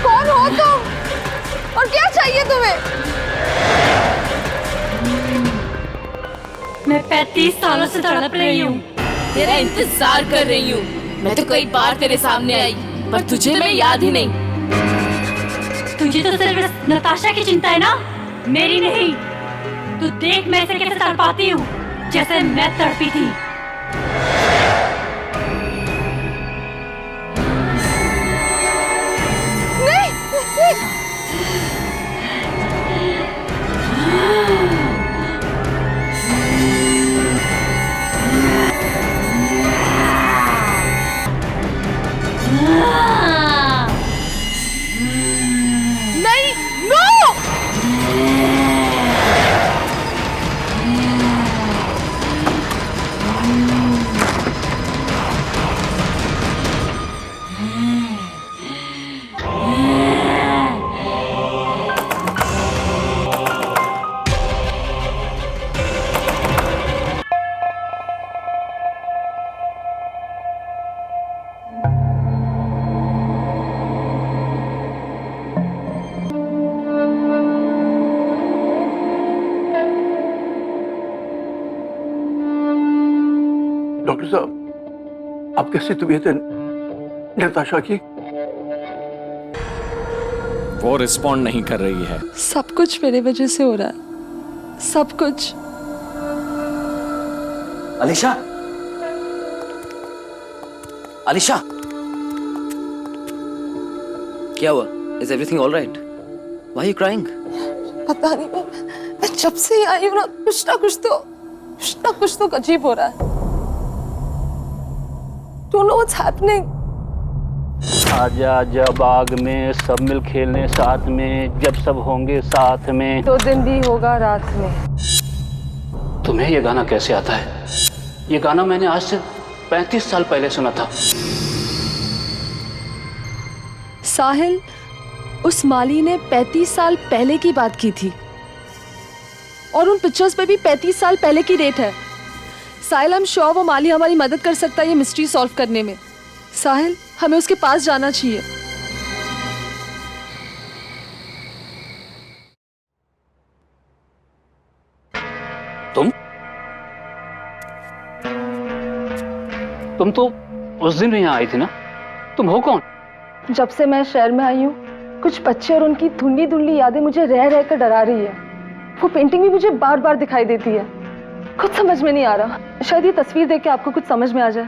कौन हो तुम? और क्या चाहिए तुम्हें? मैं 35 सालों से तड़प रही हूँ। तेरा इंतजार कर रही हूँ। मैं तो कई बार तेरे सामने आई, पर तुझे मैं याद ही नहीं। तुझे तो सिर्फ नताशा की चिंता है ना, मेरी नहीं। तू देख मैं इसे कैसे तड़पाती हूँ, जैसे मैं तड़पी थी। साहब, अब कैसी तबीयत है नताशा की? वो रिस्पॉन्ड नहीं कर रही है। सब कुछ मेरे वजह से हो रहा है, सब कुछ। अलीशा, अलीशा, क्या हुआ? Is everything all right? Why are you crying? पता नहीं, मैं जब से ही आई हूँ ना, कुछ ना कुछ तो अजीब हो रहा है। Don't know what's happening. आजा आजा बाग में सब मिल खेलने साथ में, जब सब होंगे साथ में, तो दिन भी होगा रात में। तुम्हें ये गाना कैसे आता है? ये गाना मैंने आज से 35 साल पहले सुना था। साहिल, उस माली ने 35 साल पहले की बात की थी और उन पिक्चर्स पे भी 35 साल पहले की डेट है। साहिल, हम श्योर वो माली हमारी मदद कर सकता है ये मिस्ट्री सॉल्व करने में। साहिल, हमें उसके पास जाना चाहिए। तुम तो उस दिन भी यहाँ आई थी ना? तुम हो कौन? जब से मैं शहर में आई हूँ, कुछ बच्चे और उनकी धुंधली धुंधली यादें मुझे रह रह कर डरा रही है। वो पेंटिंग भी मुझे बार बार दिखाई देती है। कुछ समझ में नहीं आ रहा। शायद ये तस्वीर देख के आपको कुछ समझ में आ जाए।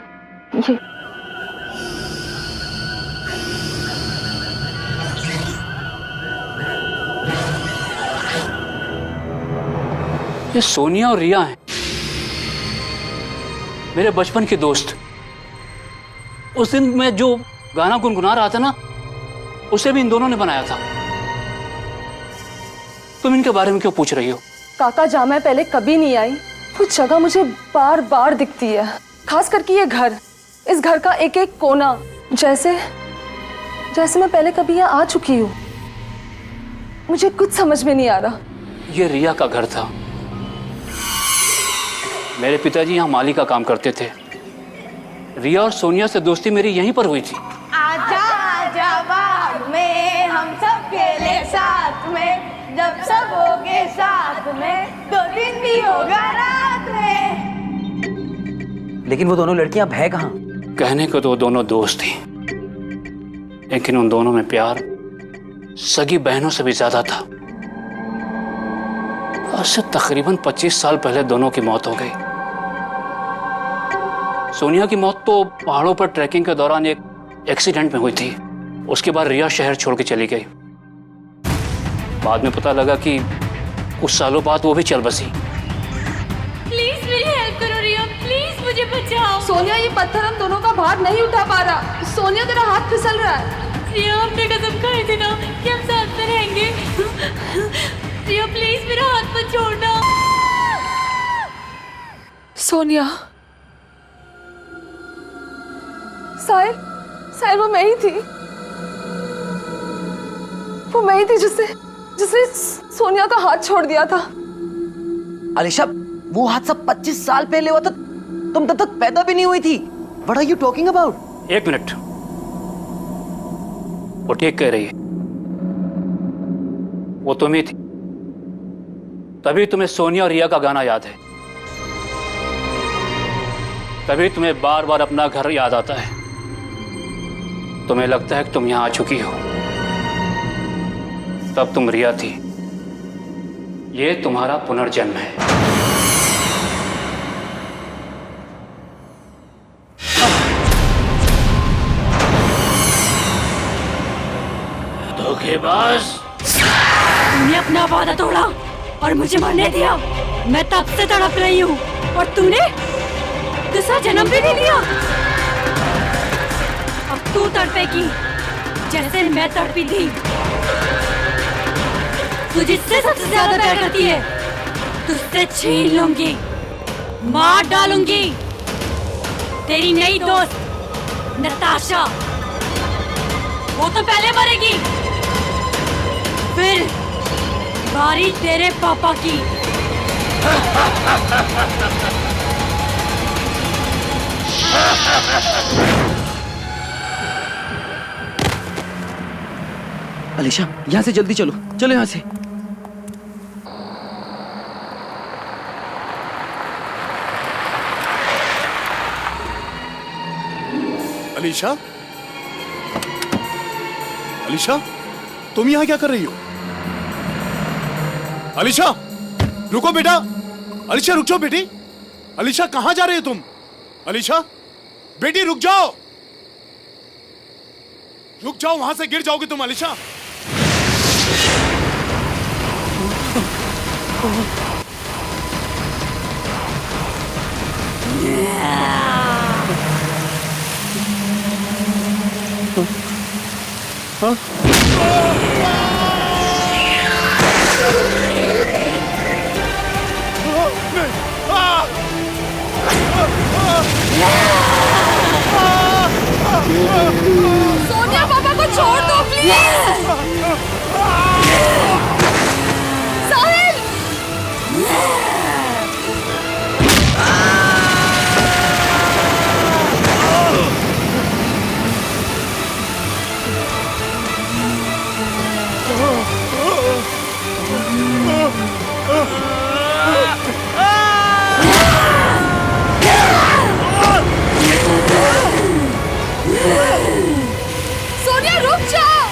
ये सोनिया और रिया हैं, मेरे बचपन के दोस्त। उस दिन मैं जो गाना गुनगुना रहा था ना, उसे भी इन दोनों ने बनाया था। तुम इनके बारे में क्यों पूछ रही हो? काका, जहाँ मैं पहले कभी नहीं आई, वो जगह मुझे बार बार दिखती है। खास करके ये घर, इस घर का एक एक कोना, जैसे मैं पहले कभी यहाँ आ चुकी हूँ। मुझे कुछ समझ में नहीं आ रहा। ये रिया का घर था। मेरे पिताजी यहाँ माली का काम करते थे। रिया और सोनिया से दोस्ती मेरी यहीं पर हुई थी। आजा आजा बाग में हम सब खेले साथ में, जब सब होगे साथ में, तो दिन भी होगा रात में। लेकिन वो दोनों लड़कियां अब है कहाँ? कहने को तो वो दोनों दोस्त थी, लेकिन उन दोनों में प्यार सगी बहनों से भी ज्यादा था। आज से तकरीबन 25 साल पहले दोनों की मौत हो गई। सोनिया की मौत तो पहाड़ों पर ट्रैकिंग के दौरान एक एक्सीडेंट में हुई थी। उसके बाद रिया शहर छोड़ के चली गई। बाद में पता लगा कि कुछ सालों बाद वो भी चल बसी। प्लीज मेरी हेल्प करो रिया, प्लीज मुझे बचाओ। सोनिया, ये पत्थर हम दोनों का भार नहीं उठा पा रहा। सोनिया, तेरा हाथ फिसल रहा है। रिया, हमने कसम खाई थी ना कि हम साथ में रहेंगे। रिया प्लीज मेरा हाथ मत छोड़ना। सोनिया, साहिल, वो मैं ही थी। वो मैं ही थी जिसने सोनिया का हाथ छोड़ दिया था। अलीशा, वो हादसा 25 साल पहले हुआ था। तुम तब तक पैदा भी नहीं हुई थी। What are you talking about? 1 minute, वो ठीक कह रही है। वो तुम ही थी, तभी तुम्हें सोनिया और रिया का गाना याद है। तभी तुम्हें बार बार अपना घर याद आता है। तुम्हें लगता है कि तुम यहां आ चुकी हो। तब तुम रिया थी। ये तुम्हारा पुनर्जन्म है। धोखेबाज, तूने अपना वादा तोड़ा और मुझे मरने दिया। मैं तब से तड़प रही हूँ और तूने दूसरा जन्म भी ले लिया। अब तू तड़पेगी जैसे मैं तड़पी थी। तू जिससे सबसे ज्यादा प्यार करती है, तुझसे छीन लूंगी, मार डालूंगी। तेरी नई दोस्त नताशा, वो तो पहले मरेगी, फिर बारी तेरे पापा की। अलीशा, यहाँ से जल्दी चलो, चलो यहाँ से। अलीशा, अलीशा, तुम यहाँ क्या कर रही हो? अलीशा, रुको बेटा। अलीशा रुक जाओ बेटी। अलीशा कहाँ जा रही हो तुम? अलीशा, बेटी रुक जाओ, रुक जाओ, वहां से गिर जाओगे तुम। अलीशा, सोनिया, पापा को छोड़ दो प्लीज। साहिल, सोनिया रुक जाओ।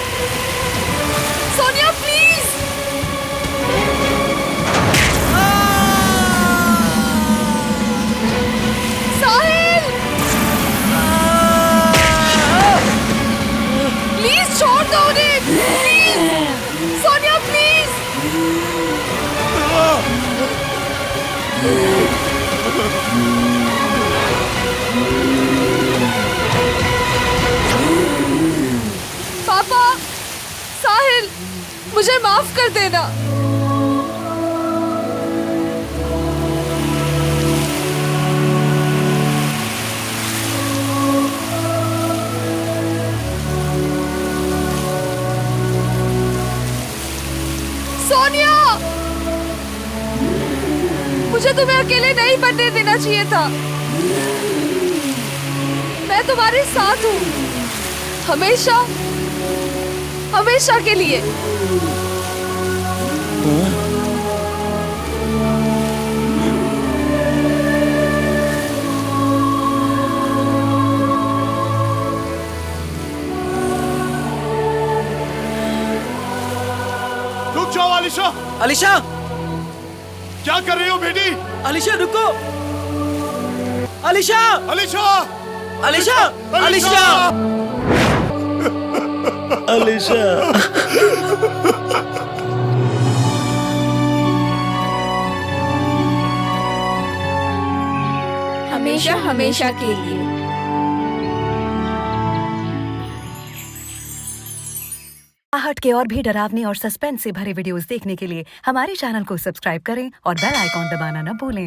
सोनिया प्लीज। साहिल, प्लीज छोड़ दो उन्हें, प्लीज। सोनिया प्लीज। पापा, साहिल, मुझे माफ कर देना। सोनिया, मुझे तुम्हें अकेले नहीं बनने देना चाहिए था। मैं तुम्हारे साथ हूँ, हमेशा, हमेशा के लिए। रुक जाओ अलीशा। अलीशा, क्या कर रही हो बेटी? अलीशा रुको। अलीशा, अलीशा, अलीशा, अलीशा, अलीशा। हमेशा हमेशा के लिए। आहट के और भी डरावने और सस्पेंस से भरे वीडियोस देखने के लिए हमारे चैनल को सब्सक्राइब करें और बेल आइकॉन दबाना न भूलें।